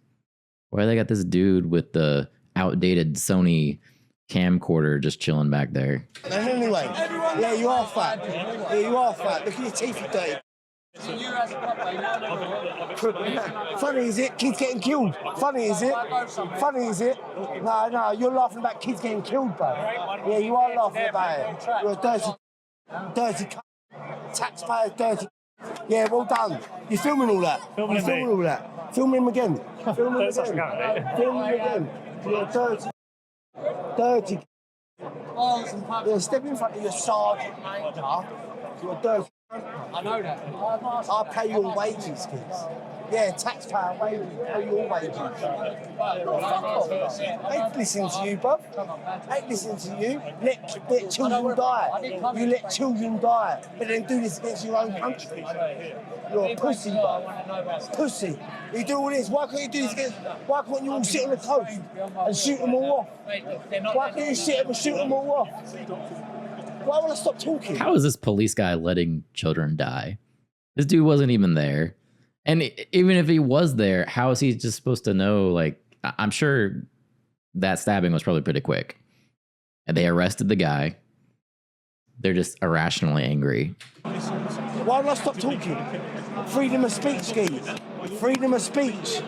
Why they got this dude with the outdated Sony camcorder just chilling back there? And anyway, yeah, you are fat. Yeah, you are fat. Look at your teeth, you dirty. Funny is it? Kids getting killed. Funny is it? Funny is it? No, you're laughing about kids getting killed, bro. Yeah, you are laughing about it. You're a dirty taxpayer, dirty. Yeah, well done. You're filming all that. You're filming all that. Film him again. Film him again. Film him again. You're dirty. Yeah, step in front of your sergeant major. You're dirty. I know that. I'll pay your wages, kids. Yeah, taxpayer wages, pay your wages. Fuck off. I ain't listening to you, bruv. I ain't listening to you. Let children die. You let children die, but then do this against your own country. You're a pussy, bruv. Pussy. You do all this, why can't you do this against... Why can't you all sit on the coast and shoot them all off? Why can't you sit up and shoot them all off? Why would I stop talking? How is this police guy letting children die? This dude wasn't even there. And even if he was there, how is he just supposed to know? Like, I'm sure that stabbing was probably pretty quick. And they arrested the guy. They're just irrationally angry. Why would I stop talking? Freedom of speech, Keith. Freedom of speech.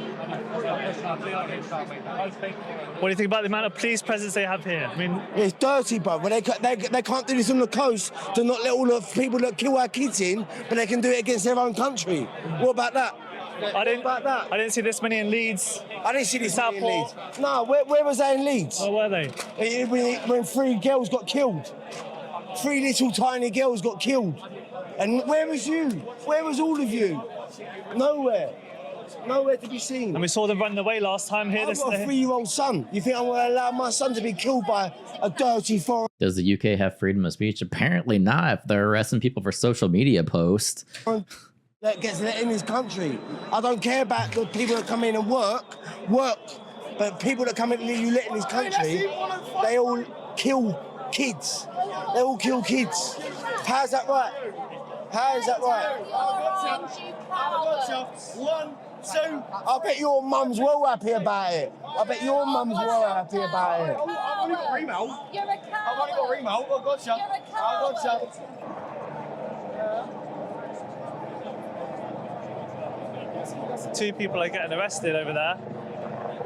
What do you think about the amount of police presence they have here? I mean, it's dirty, bro. But they can't do this on the coast to not let all the people that kill our kids in, but they can do it against their own country. What about that? I didn't see this many in Leeds. I didn't see this many in Leeds. No, where was they in Leeds? Where were they? When 3 girls got killed. 3 little tiny girls got killed. And where was you? Where was all of you? Nowhere. Nowhere to be seen. And we saw them run away last time here. I've got a 3-year-old son. You think I'm going to allow my son to be killed by a dirty foreign? Does the UK have freedom of speech? Apparently not, if they're arresting people for social media posts. That gets let in this country. I don't care about the people that come in and work, but people that come in and you let in this country, they all kill kids. They all kill kids. How's that right? How is that right? 1, 2. I bet your mum's well happy about it. I bet your mum's well happy about it. I've only got remote. You're a coward. I've only got remote. Oh, gotcha. You're a coward. Oh, gotcha. Two people are getting arrested over there.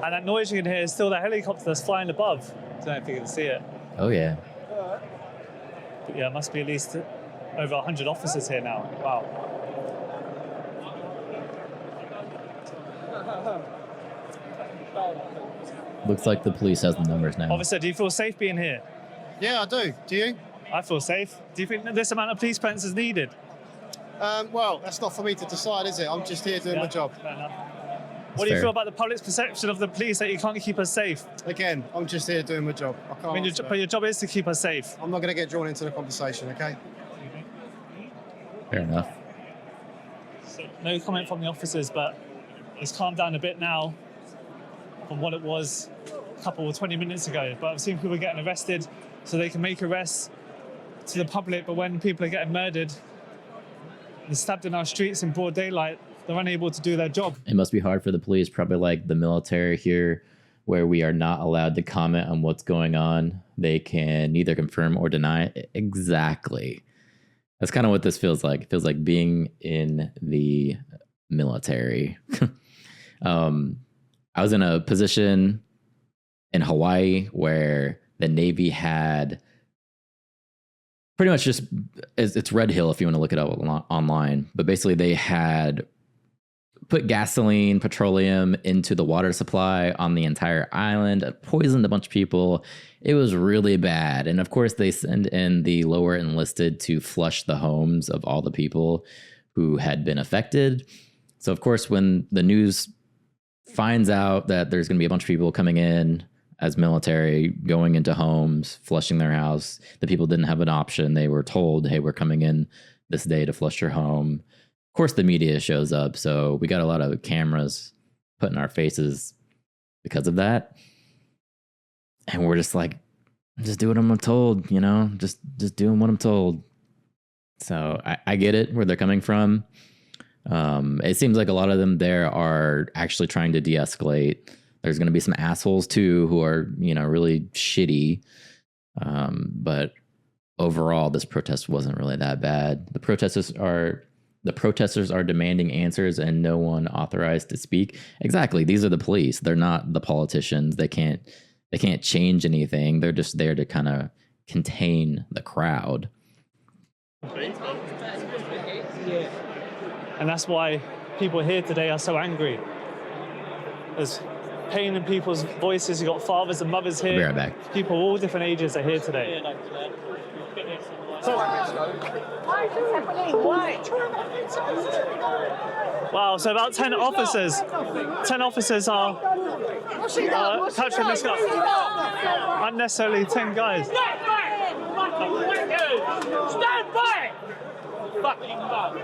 And that noise you can hear is still the helicopter that's flying above. I don't know if you can see it. Oh, yeah. But yeah, it must be at least over 100 officers here now. Wow. Looks like the police has the numbers now. Officer, do you feel safe being here? Yeah, I do. Do you? I feel safe. Do you think that this amount of police presence is needed? Well, that's not for me to decide, is it? I'm just here doing my job. Fair enough. What do you feel about the public's perception of the police that you can't keep us safe? Again, I'm just here doing my job. I can't. But your job is to keep us safe. I'm not going to get drawn into the conversation, okay? Fair enough. So, no comment from the officers, but it's calmed down a bit now from what it was a couple of 20 minutes ago. But I've seen people getting arrested so they can make arrests to the public, but when people are getting murdered and stabbed in our streets in broad daylight, they're unable to do their job. It must be hard for the police, probably like the military here, where we are not allowed to comment on what's going on. They can neither confirm or deny. Exactly. That's kind of what this feels like. It feels like being in the military. I was in a position in Hawaii where the Navy had pretty much just, it's Red Hill if you want to look it up online, but basically they had put gasoline, petroleum into the water supply on the entire island, poisoned a bunch of people. It was really bad. And of course, they send in the lower enlisted to flush the homes of all the people who had been affected. So of course, when the news finds out that there's going to be a bunch of people coming in as military, going into homes, flushing their house, the people didn't have an option. They were told, hey, we're coming in this day to flush your home. Of course, the media shows up, so we got a lot of cameras put in our faces because of that. And we're just like, just do what I'm told, you know, just doing what I'm told. So I get it, where they're coming from. It seems like a lot of them there are actually trying to de-escalate. There's going to be some assholes too who are, you know, really shitty. But overall, this protest wasn't really that bad. The protesters are demanding answers and no one authorized to speak. Exactly. These are the police. They're not the politicians. They can't change anything. They're just there to kind of contain the crowd. And that's why people here today are so angry. There's pain in people's voices. You've got fathers and mothers here. Be right back. People of all different ages are here today. Wow, so about 10 officers. 10 officers are touching this guy. Unnecessarily 10 guys. Stand back! Fucking fuck.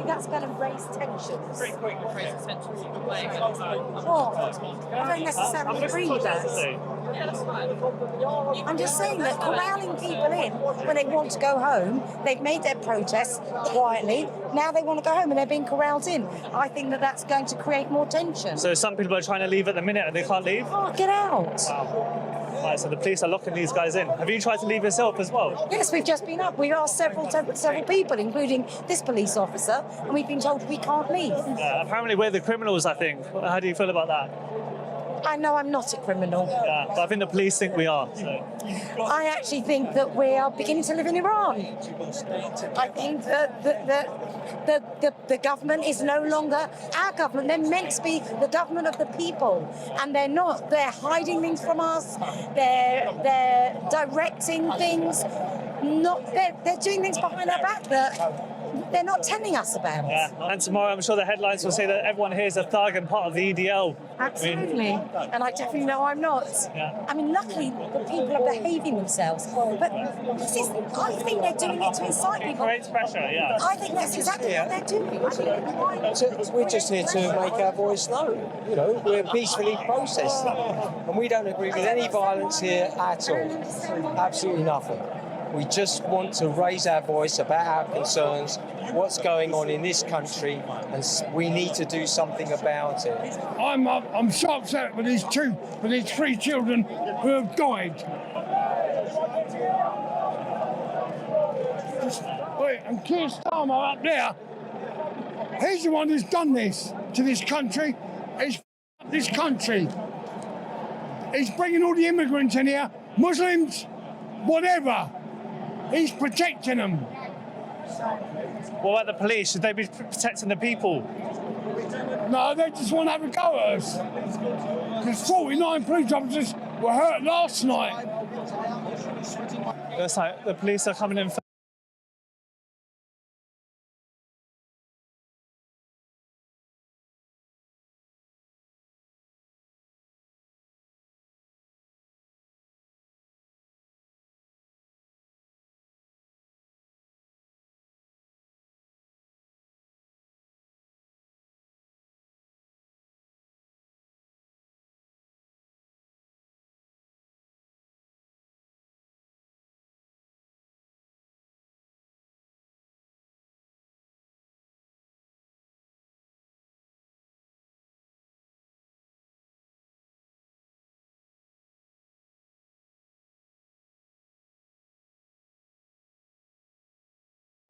That's going to raise tensions. Pretty quick to raise tensions. I don't necessarily agree with that. Yeah, that's fine. I'm just saying that corralling people in when they want to go home, they've made their protests quietly, now they want to go home and they're being corralled in. I think that that's going to create more tension. So some people are trying to leave at the minute and they can't leave? Oh, get out. Wow. Right, so the police are locking these guys in. Have you tried to leave yourself as well? Yes, we've just been up. We've asked several people, including this police officer, and we've been told we can't leave. Apparently we're the criminals, I think. How do you feel about that? I know I'm not a criminal. Yeah, but I think the police think we are. So. I actually think that we are beginning to live in Iran. I think that the government is no longer our government. They're meant to be the government of the people, and they're not. They're hiding things from us. They're directing things. They're doing things behind our back that they're not telling us about. Yeah, and tomorrow I'm sure the headlines will say that everyone here is a thug and part of the EDL. Absolutely, and I definitely know I'm not. Yeah. I mean, luckily the people are behaving themselves, but I think they're doing it to incite people. It creates pressure, yeah. I think that's exactly what they're doing. We're just here to make our voice known. You know, we're peacefully protesting, and we don't agree with any violence here at all. Absolutely nothing. We just want to raise our voice about our concerns, what's going on in this country, and we need to do something about it. I'm so upset with these three children who have died. Wait, and Keir Starmer up there, he's the one who's done this to this country. He's f***ed this country. He's bringing all the immigrants in here, Muslims, whatever. He's protecting them. What about the police? Should they be protecting the people? No, they just want to have a go at us. Because 49 police officers were hurt last night. Looks like the police are coming in.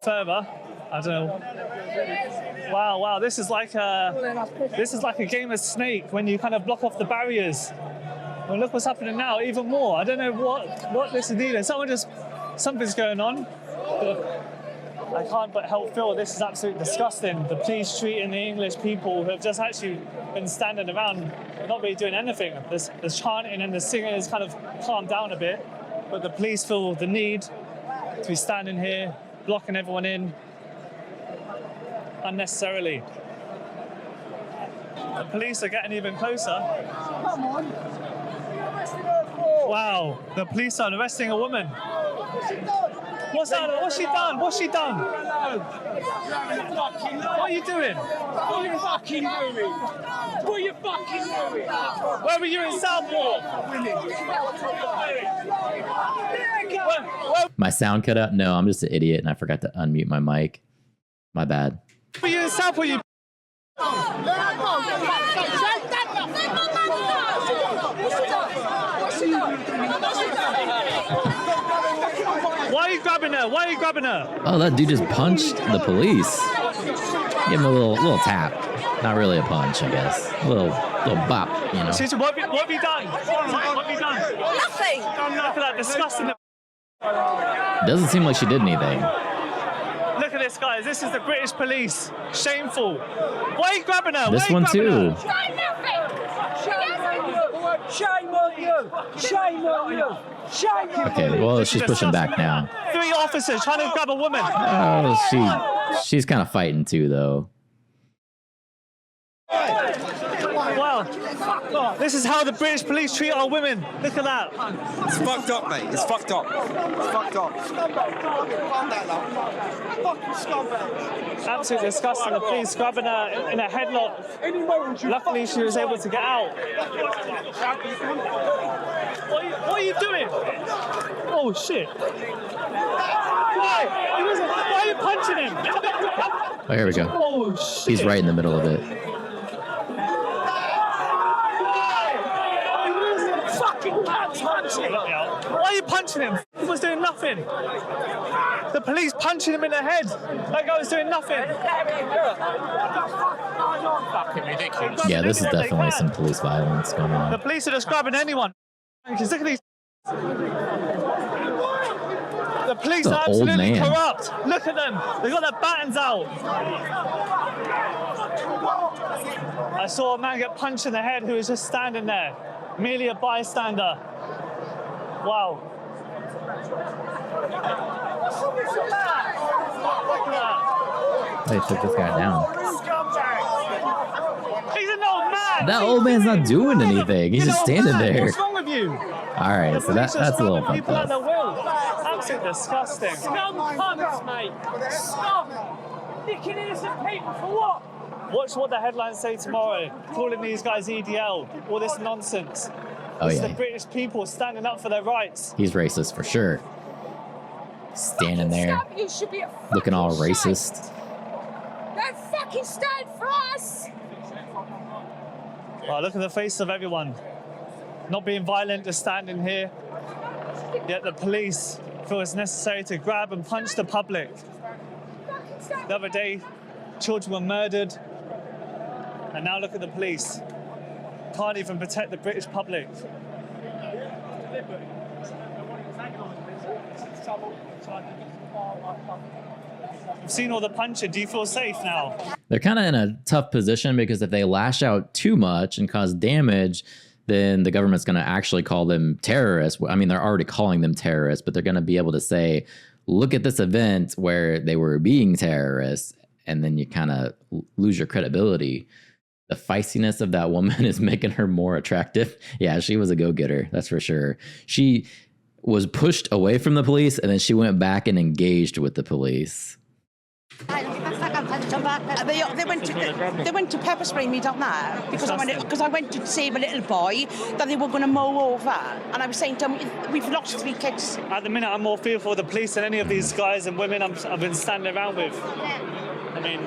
Further, I don't know. Wow, this is like a game of Snake when you kind of block off the barriers. Well, look what's happening now, even more. I don't know what this is needed. Something's going on. I can't but help feel this is absolutely disgusting. The police treating the English people who have just actually been standing around, not really doing anything. There's chanting and the singing has kind of calmed down a bit, but the police feel the need to be standing here, blocking everyone in unnecessarily. The police are getting even closer. Come on. Wow, the police are arresting a woman. What's she done? What's she done? What are you doing? What are you fucking doing? What are you fucking doing? Where were you in Southport? My sound cut out? No, I'm just an idiot and I forgot to unmute my mic. My bad. Where were you in Southport? You Why are you grabbing her? Why are you grabbing her? Oh, that dude just punched the police. Give him a little tap. Not really a punch, I guess. A little bop, you know. Sister, what have you done? What have you done? Nothing. Look at that disgusting. Doesn't seem like she did anything. Look at this, guys. This is the British police. Shameful. Why are you grabbing her? This one too. Shame on you! Shame on you! Shame on you! Okay, well, she's pushing back now. 3 officers trying to grab a woman. Oh, she's kind of fighting too, though. Wow, this is how the British police treat our women. Look at that. It's fucked up, mate. It's fucked up. It's fucked up. Absolutely disgusting. The police grabbing her in a headlock. Luckily, she was able to get out. What are you doing? Oh, shit. Why are you punching him? Oh, here we go. Oh, shit. He's right in the middle of it. Fucking punch him! Why are you punching him? He was doing nothing. The police punching him in the head. That guy was doing nothing. Fucking ridiculous. Yeah, this is definitely some police violence going The on. police are just grabbing anyone. Because look at these. The police It's an are old absolutely man. corrupt. Look at them. They've got their batons out. I saw a man get punched in the head who was just standing there, merely a bystander. Wow. They took this guy down. He's an old man. That old man's not doing anything. He's just standing there. What's wrong with you? All right, so that's a little fucked People at their up. will. Absolutely disgusting. Scum cunts, mate. Scum. Nicking innocent people for what? Watch what the headlines say tomorrow, calling these guys EDL, all this nonsense. Oh, This is yeah. the British people standing up for their rights. He's racist for sure. Standing there, You should be a looking all racist. Don't fucking stand for us. Oh, look at the face of everyone. Not being violent, just standing here. Yet the police feel it's necessary to grab and punch the public. The other day, children were murdered. And now look at the police. Can't even protect the British public. You've seen all the punching. Do you feel safe now? They're kind of in a tough position because if they lash out too much and cause damage, then the government's going to actually call them terrorists. I mean, they're already calling them terrorists, but they're going to be able to say, look at this event where they were being terrorists, and then you kind of lose your credibility. The feistiness of that woman is making her more attractive. Yeah, she was a go-getter, that's for sure. She was pushed away from the police, and then she went back and engaged with the police. They went to pepper spray me down there because I went to save a little boy that they were going to mow over, and I was saying to them, we've lost 3 kids. At the minute, I'm more fearful of the police than any of these guys and women I've been standing around with. I mean,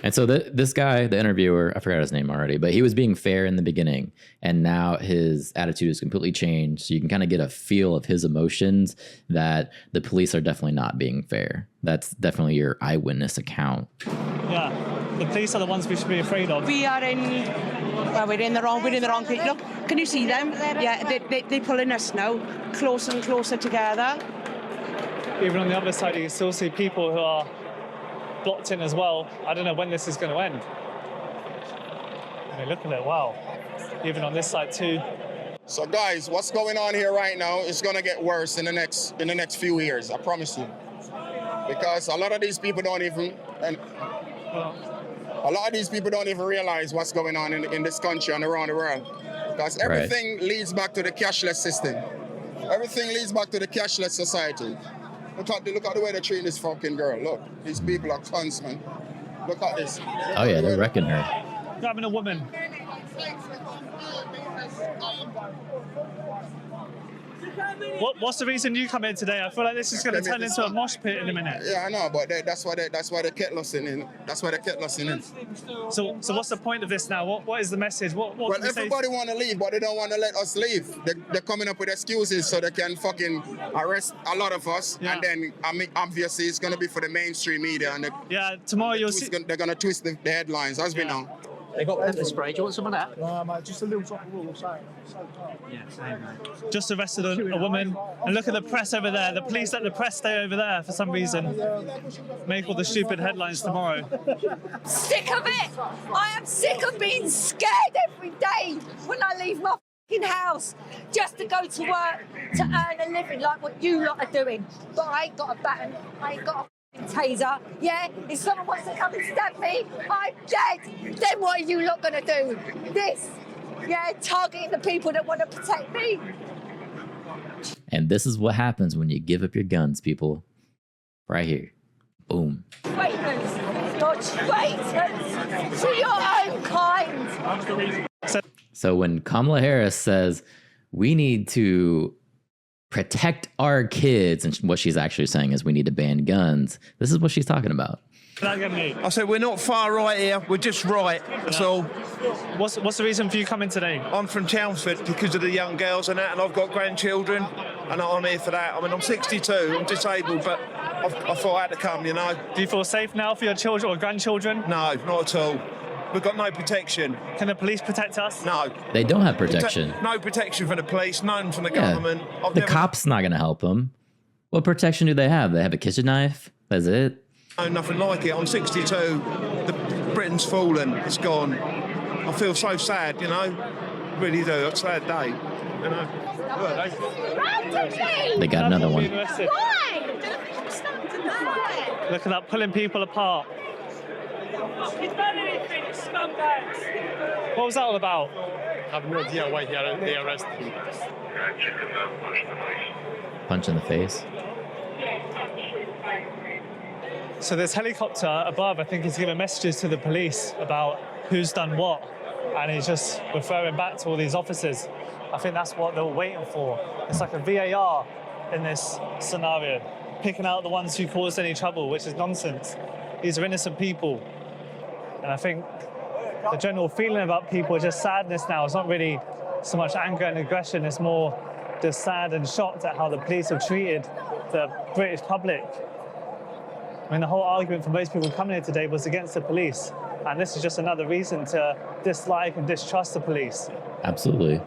And so this guy, the interviewer, I forgot his name already, but he was being fair in the beginning, and now his attitude has completely changed. So you can kind of get a feel of his emotions that the police are definitely not being fair. That's definitely your eyewitness account. yeah, the police are the ones we should be afraid of. We're in the wrong place. Look, can you see them? Yeah, they're pulling us now, closer and closer together. Even on the other side, you can still see people who are blocked in as well. I don't know when this is going to end. I mean, look at it, wow. Even on this side too. So guys, what's going on here right now is going to get worse in the next few years, I promise you. Because a lot of these people don't even realize what's going on in this country and around the world. Because everything leads back to the cashless system. Everything leads back to the cashless society. Look at the way they're treating this fucking girl. Look, these people are cunts, man. Look at this. Oh yeah, they're wrecking her. Grabbing a woman. What's the reason you come in today? I feel like this is going to turn into a mosh pit in a minute. Yeah, I know, but that's why they kept us in. That's why they kept us in. So what's the point of this now? What is the message? What Well, can we say? everybody want to leave, but they don't want to let us leave. They're coming up with excuses so they can fucking arrest a lot of us, and then obviously it's going to be for the mainstream media, and tomorrow you'll see. They're going to twist the headlines, as we know. They got pepper spray. Do you want some of that? No, mate, just a little drop of water. Yeah, same, mate. Just arrested a woman. And look at the press over there. The police let the press stay over there for some reason. Make all the stupid headlines tomorrow. Sick of it. I am sick of being scared every day when I leave my fucking house just to go to work to earn a living like what you lot are doing. But I ain't got a baton. I ain't got a taser. Yeah, if someone wants to come and stab me, I'm dead. Then what are you lot gonna do? This, targeting the people that want to protect me. And this is what happens when you give up your guns, people. Right here. Boom. Traitors, you're traitors to your own kind. So when Kamala Harris says we need to protect our kids, and what she's actually saying is we need to ban guns, this is what she's talking about. I said we're not far right here, we're just right, that's all. What's the reason for you coming today? I'm from Chelmsford because of the young girls and that, and I've got grandchildren, and I'm here for that. I mean, I'm 62, I'm disabled, but I thought I had to come, you know. Do you feel safe now for your children or grandchildren? No, not at all. We've got no protection. Can the police protect us? No. They don't have protection. No protection from the police, none from the Yeah. government. The cop's not going to help them. What protection do they have? They have a kitchen knife? That's it? No, nothing like it. I'm 62. Britain's fallen. It's gone. I feel so sad, you know. Really do. It's a sad day, you know. They got another one. Look at that, pulling people apart. What was that all about? I have no idea why they arrested him. Punch in the face. So this helicopter above, I think, is giving messages to the police about who's done what, and he's just referring back to all these officers. I think that's what they were waiting for. It's like a VAR in this scenario, picking out the ones who caused any trouble, which is nonsense. These are innocent people. And I think the general feeling about people is just sadness now. It's not really so much anger and aggression, it's more just sad and shocked at how the police have treated the British public. I mean, the whole argument for most people coming here today was against the police. And this is just another reason to dislike and distrust the police. Absolutely.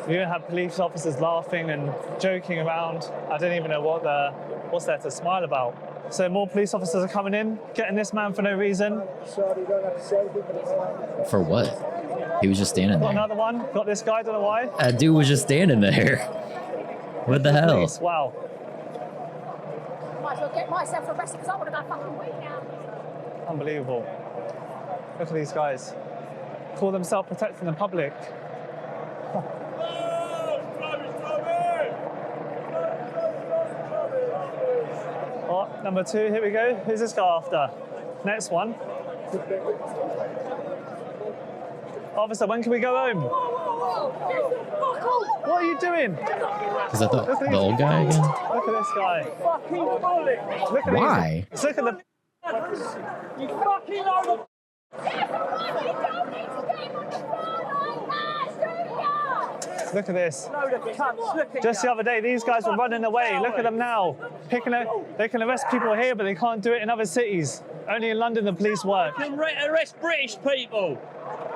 We even had police officers laughing and joking around. I don't even know what's there to smile about. So more police officers are coming in, getting this man for no reason. For what? He was just standing Got there. another one, got this guy, don't know why. That dude was just standing there. What the hell? Police, wow. Might as well get myself arrested because I want to go fucking weed now. Unbelievable. Look at these guys. Call themselves protecting the public. Oh, number 2, here we go. Who's this guy after? Next one. Officer, when can we go home? What are you doing? Is that the old guy again? Look at this guy. Fucking bullet. Look at Why? These. Look at the. You fucking know Look at this. Just the other day, these guys were running away. Look at them now. They can arrest people here, but they can't do it in other cities. Only in London the police work. You can arrest British people.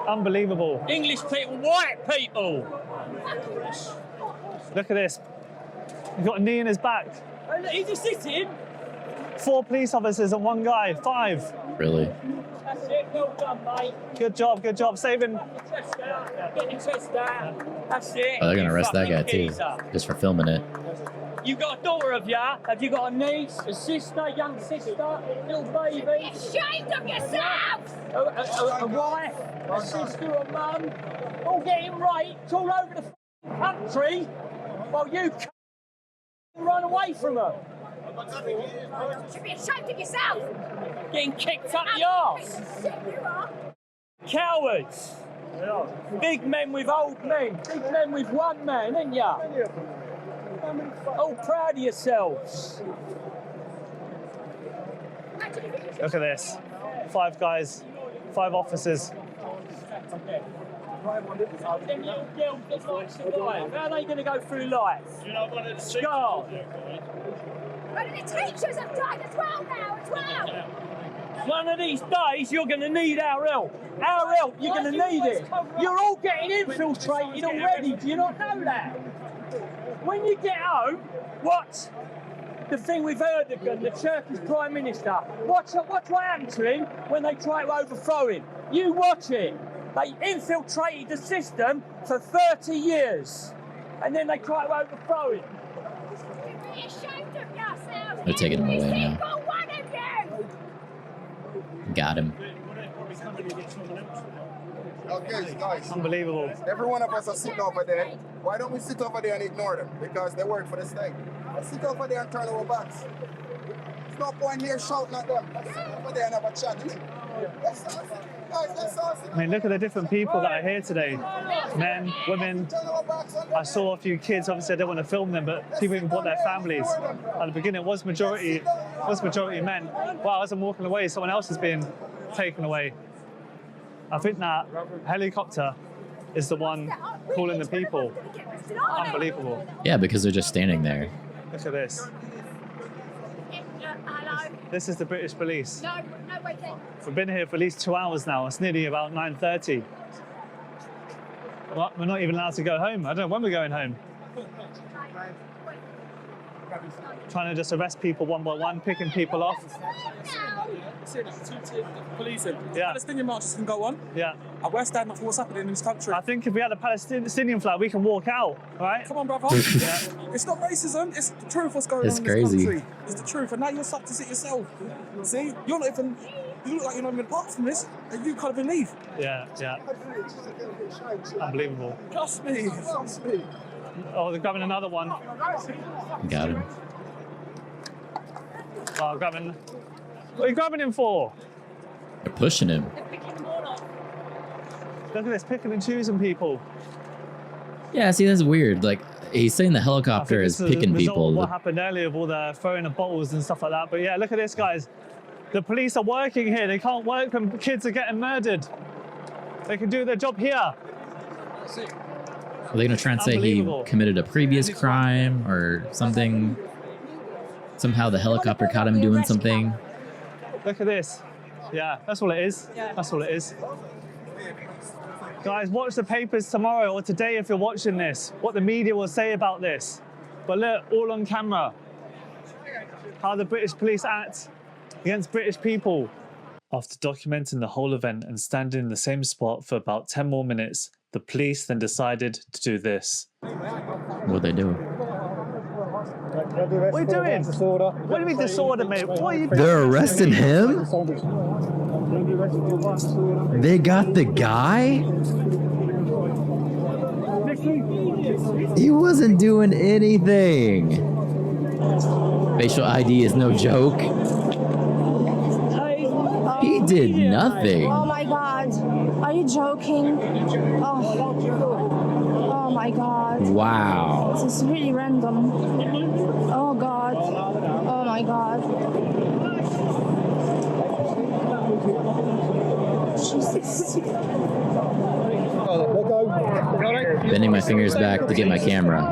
Unbelievable. English people, white people. Look at this. He's got a knee in his back. He's just sitting. 4 police officers and 1 guy. 5. Really? That's it, well done, mate. Good job. Saving. Get your chest out. That's it. Oh, they're gonna arrest that guy too, Geezer. just for filming it. You got a daughter of ya? Have you got a niece, a sister, young sister, little baby? Get ashamed of yourself! A wife, a sister, a mum, all getting raped all over the country while you run away from them. You should be ashamed of yourself! Getting kicked up the arse. Cowards. Big men with old men. Big men with one man, ain't ya? All proud of yourselves. Look at this. 5 guys, 5 officers. Them little girls that like survive. How are they going to go through life? Scarred. But the teachers have died as well now, as well! One of these days, you're going to need our help. Our help, you're going to need it. You're all getting infiltrated already. Do you not know that? When you get home, watch the thing with Erdogan, the Turkish Prime Minister. Watch what happened to him when they try to overthrow him. You watch it. They infiltrated the system for 30 years. And then they try to overthrow him. Be ashamed of yourselves! They're taking him away Every now. single one of you! Got him. Okay, guys. Unbelievable. Every one of us are sitting over there. Why don't we sit over there and ignore them? Because they work for the state. Let's sit over there and turn our backs. There's no point here shouting at them. Let's sit over there and have a chat. I mean, look at the different people that are here today. Men, women. I saw a few kids. Obviously, I don't want to film them, but people even brought their families. At the beginning, it was majority men. While as I'm walking away, someone else is being taken away. I think that helicopter is the one calling the people. Unbelievable. Yeah, because they're just standing there. Look at this. This is the British police. No, wait there. We've been here for at least 2 hours now. It's nearly about 9:30. We're not even allowed to go home. I don't know when we're going home. Trying to just arrest people one by one, picking people off. Policing. Yeah. Palestinian marches can go on. Yeah. And we're standing up for what's happening in this country. I think if we had a Palestinian flag, we can walk out, right? Come on, brother. Yeah. It's not racism. It's the truth. What's going It's on in crazy. this country? It's the truth, and now you're stuck to sit yourself. See, you're not even. You look like you're not even apart from this, and you can't even leave. Yeah, yeah. Unbelievable. Trust me. Trust me. Oh, they're grabbing another one. Got him. Oh, grabbing. What are you grabbing him for? They're pushing him. Look at this, picking and choosing people. Yeah, see, that's weird. Like, he's saying the helicopter is This is picking a result of people. what happened earlier with all the throwing of bottles and stuff like that. But yeah, look at this, guys. The police are working here. They can't work when kids are getting murdered. They can do their job here. Are they going to try and say he Unbelievable. committed a previous crime or something? Somehow the helicopter caught him doing something. Look at this. Yeah, that's all it is. That's all it is. Guys, watch the papers tomorrow or today if you're watching this, what the media will say about this. But look, all on camera. How the British police act against British people. After documenting the whole event and standing in the same spot for about 10 more minutes, the police then decided to do this. What they doing? What are you doing? What do you mean disorder, mate? What are you doing? They're arresting him? They got the guy? He wasn't doing anything. Facial ID is no joke. He did nothing. Oh my god. Are you joking? Oh my god. Wow. This is really random. Oh god. Oh my god. Jesus. Bending my fingers back to get my camera.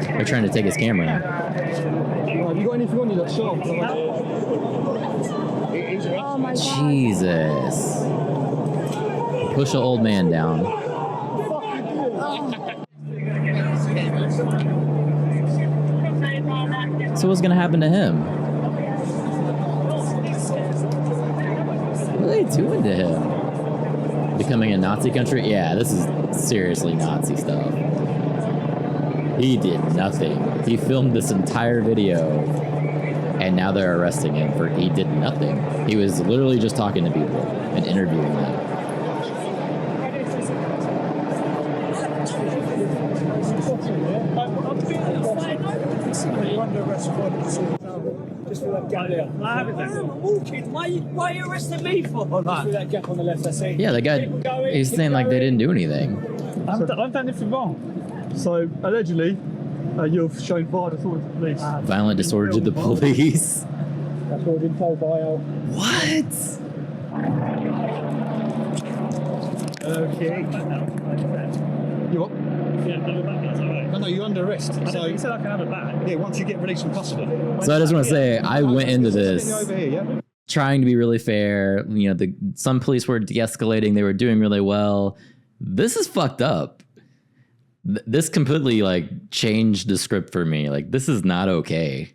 They're trying to take his camera. Have you got anything on you that's sharp? Oh my god. Jesus. Push an old man down. So what's gonna happen to him? What are they doing to him? Becoming a Nazi country? Yeah, this is seriously Nazi stuff. He did nothing. He filmed this entire video, and now they're arresting him for he did nothing. He was literally just talking to people and interviewing them. Just for that gap there. I'm walking. Why are you arresting me for? Just for that gap on the left, that's it. Yeah, the guy, he's saying like they didn't do anything. I've done anything wrong. So, allegedly, you've shown violence towards the police. Violent disorder to the police. That's what I've been told by our... What? Okay. You what? Yeah, that's all right. No, you're under arrest. So You said I can have it back. yeah, once you get released from custody. So I just want to say, I went into this Over here, yeah? trying to be really fair. You know, some police were de-escalating. They were doing really well. This is fucked up. This completely like changed the script for me. Like, this is not okay.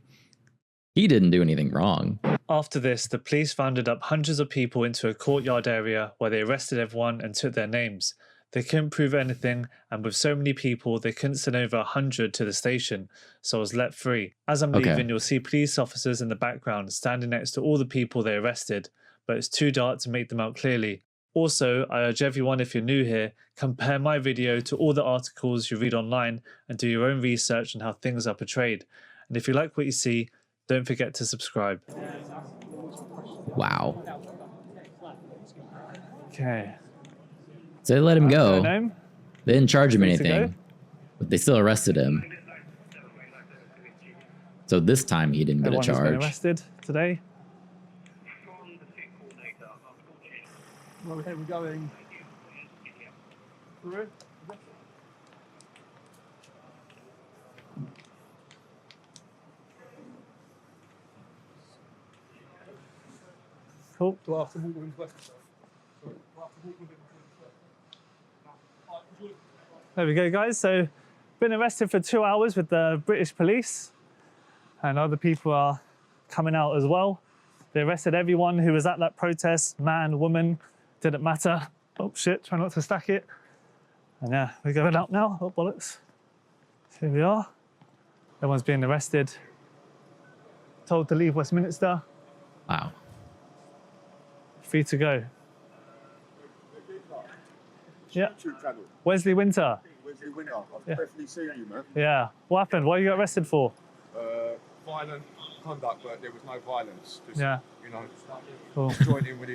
He didn't do anything wrong. After this, the police rounded up hundreds of people into a courtyard area where they arrested everyone and took their names. They couldn't prove anything, and with so many people, they couldn't send over 100 to the station, so I was let free. As I'm leaving, you'll see police officers in the background standing next to all the people they arrested, but it's too dark to make them out clearly. Also, I urge everyone, if you're new here, compare my video to all the articles you read online and do your own research on how things are portrayed. And if you like what you see, don't forget to subscribe. Wow. Okay. So they let him go. Name? They didn't charge him Needs to anything, go? but they still arrested him. So this time he didn't get a Everyone has been charge. arrested today. Well, we're going through. cool. There we go, guys. So, been arrested for 2 hours with the British police, and other people are coming out as well. They arrested everyone who was at that protest, man, woman, didn't matter. Oh shit, try not to stack it. And yeah, we're going up now. Oh, bollocks. Here we are. Everyone's being arrested. Told to leave Westminster. Wow. Free to go. Yeah. Wesley Winter. Wesley Winter. I've Yeah. definitely seen you, man. Yeah. What happened? What you got arrested for? Violent conduct, but there was no violence. Just, Yeah. you know, Cool. just joined in with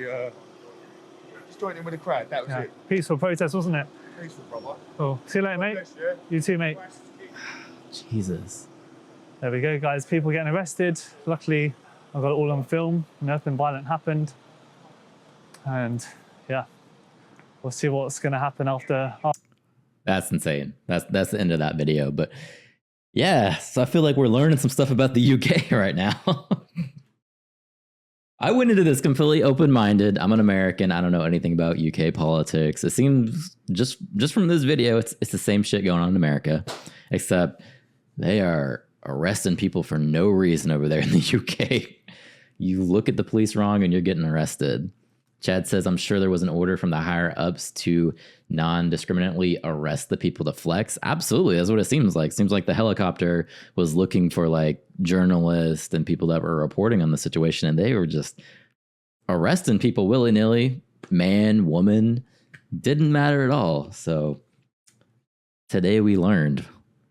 the crowd. That was Yeah. it. Peaceful protest, wasn't it? Peaceful, brother. Cool. See you later, mate. Bless you. You too, mate. Jesus. There we go, guys. People getting arrested. Luckily, I got it all on film. Nothing violent happened. And yeah, we'll see what's going to happen after. That's insane. That's the end of that video. But yeah, so I feel like we're learning some stuff about the UK right now. I went into this completely open-minded. I'm an American. I don't know anything about UK politics. It seems just from this video, it's the same shit going on in America, except they are arresting people for no reason over there in the UK. You look at the police wrong and you're getting arrested. Chad says, I'm sure there was an order from the higher ups to non-discriminately arrest the people to flex. Absolutely. That's what it seems like. Seems like the helicopter was looking for like journalists and people that were reporting on the situation, and they were just arresting people willy-nilly. Man, woman, didn't matter at all. So today we learned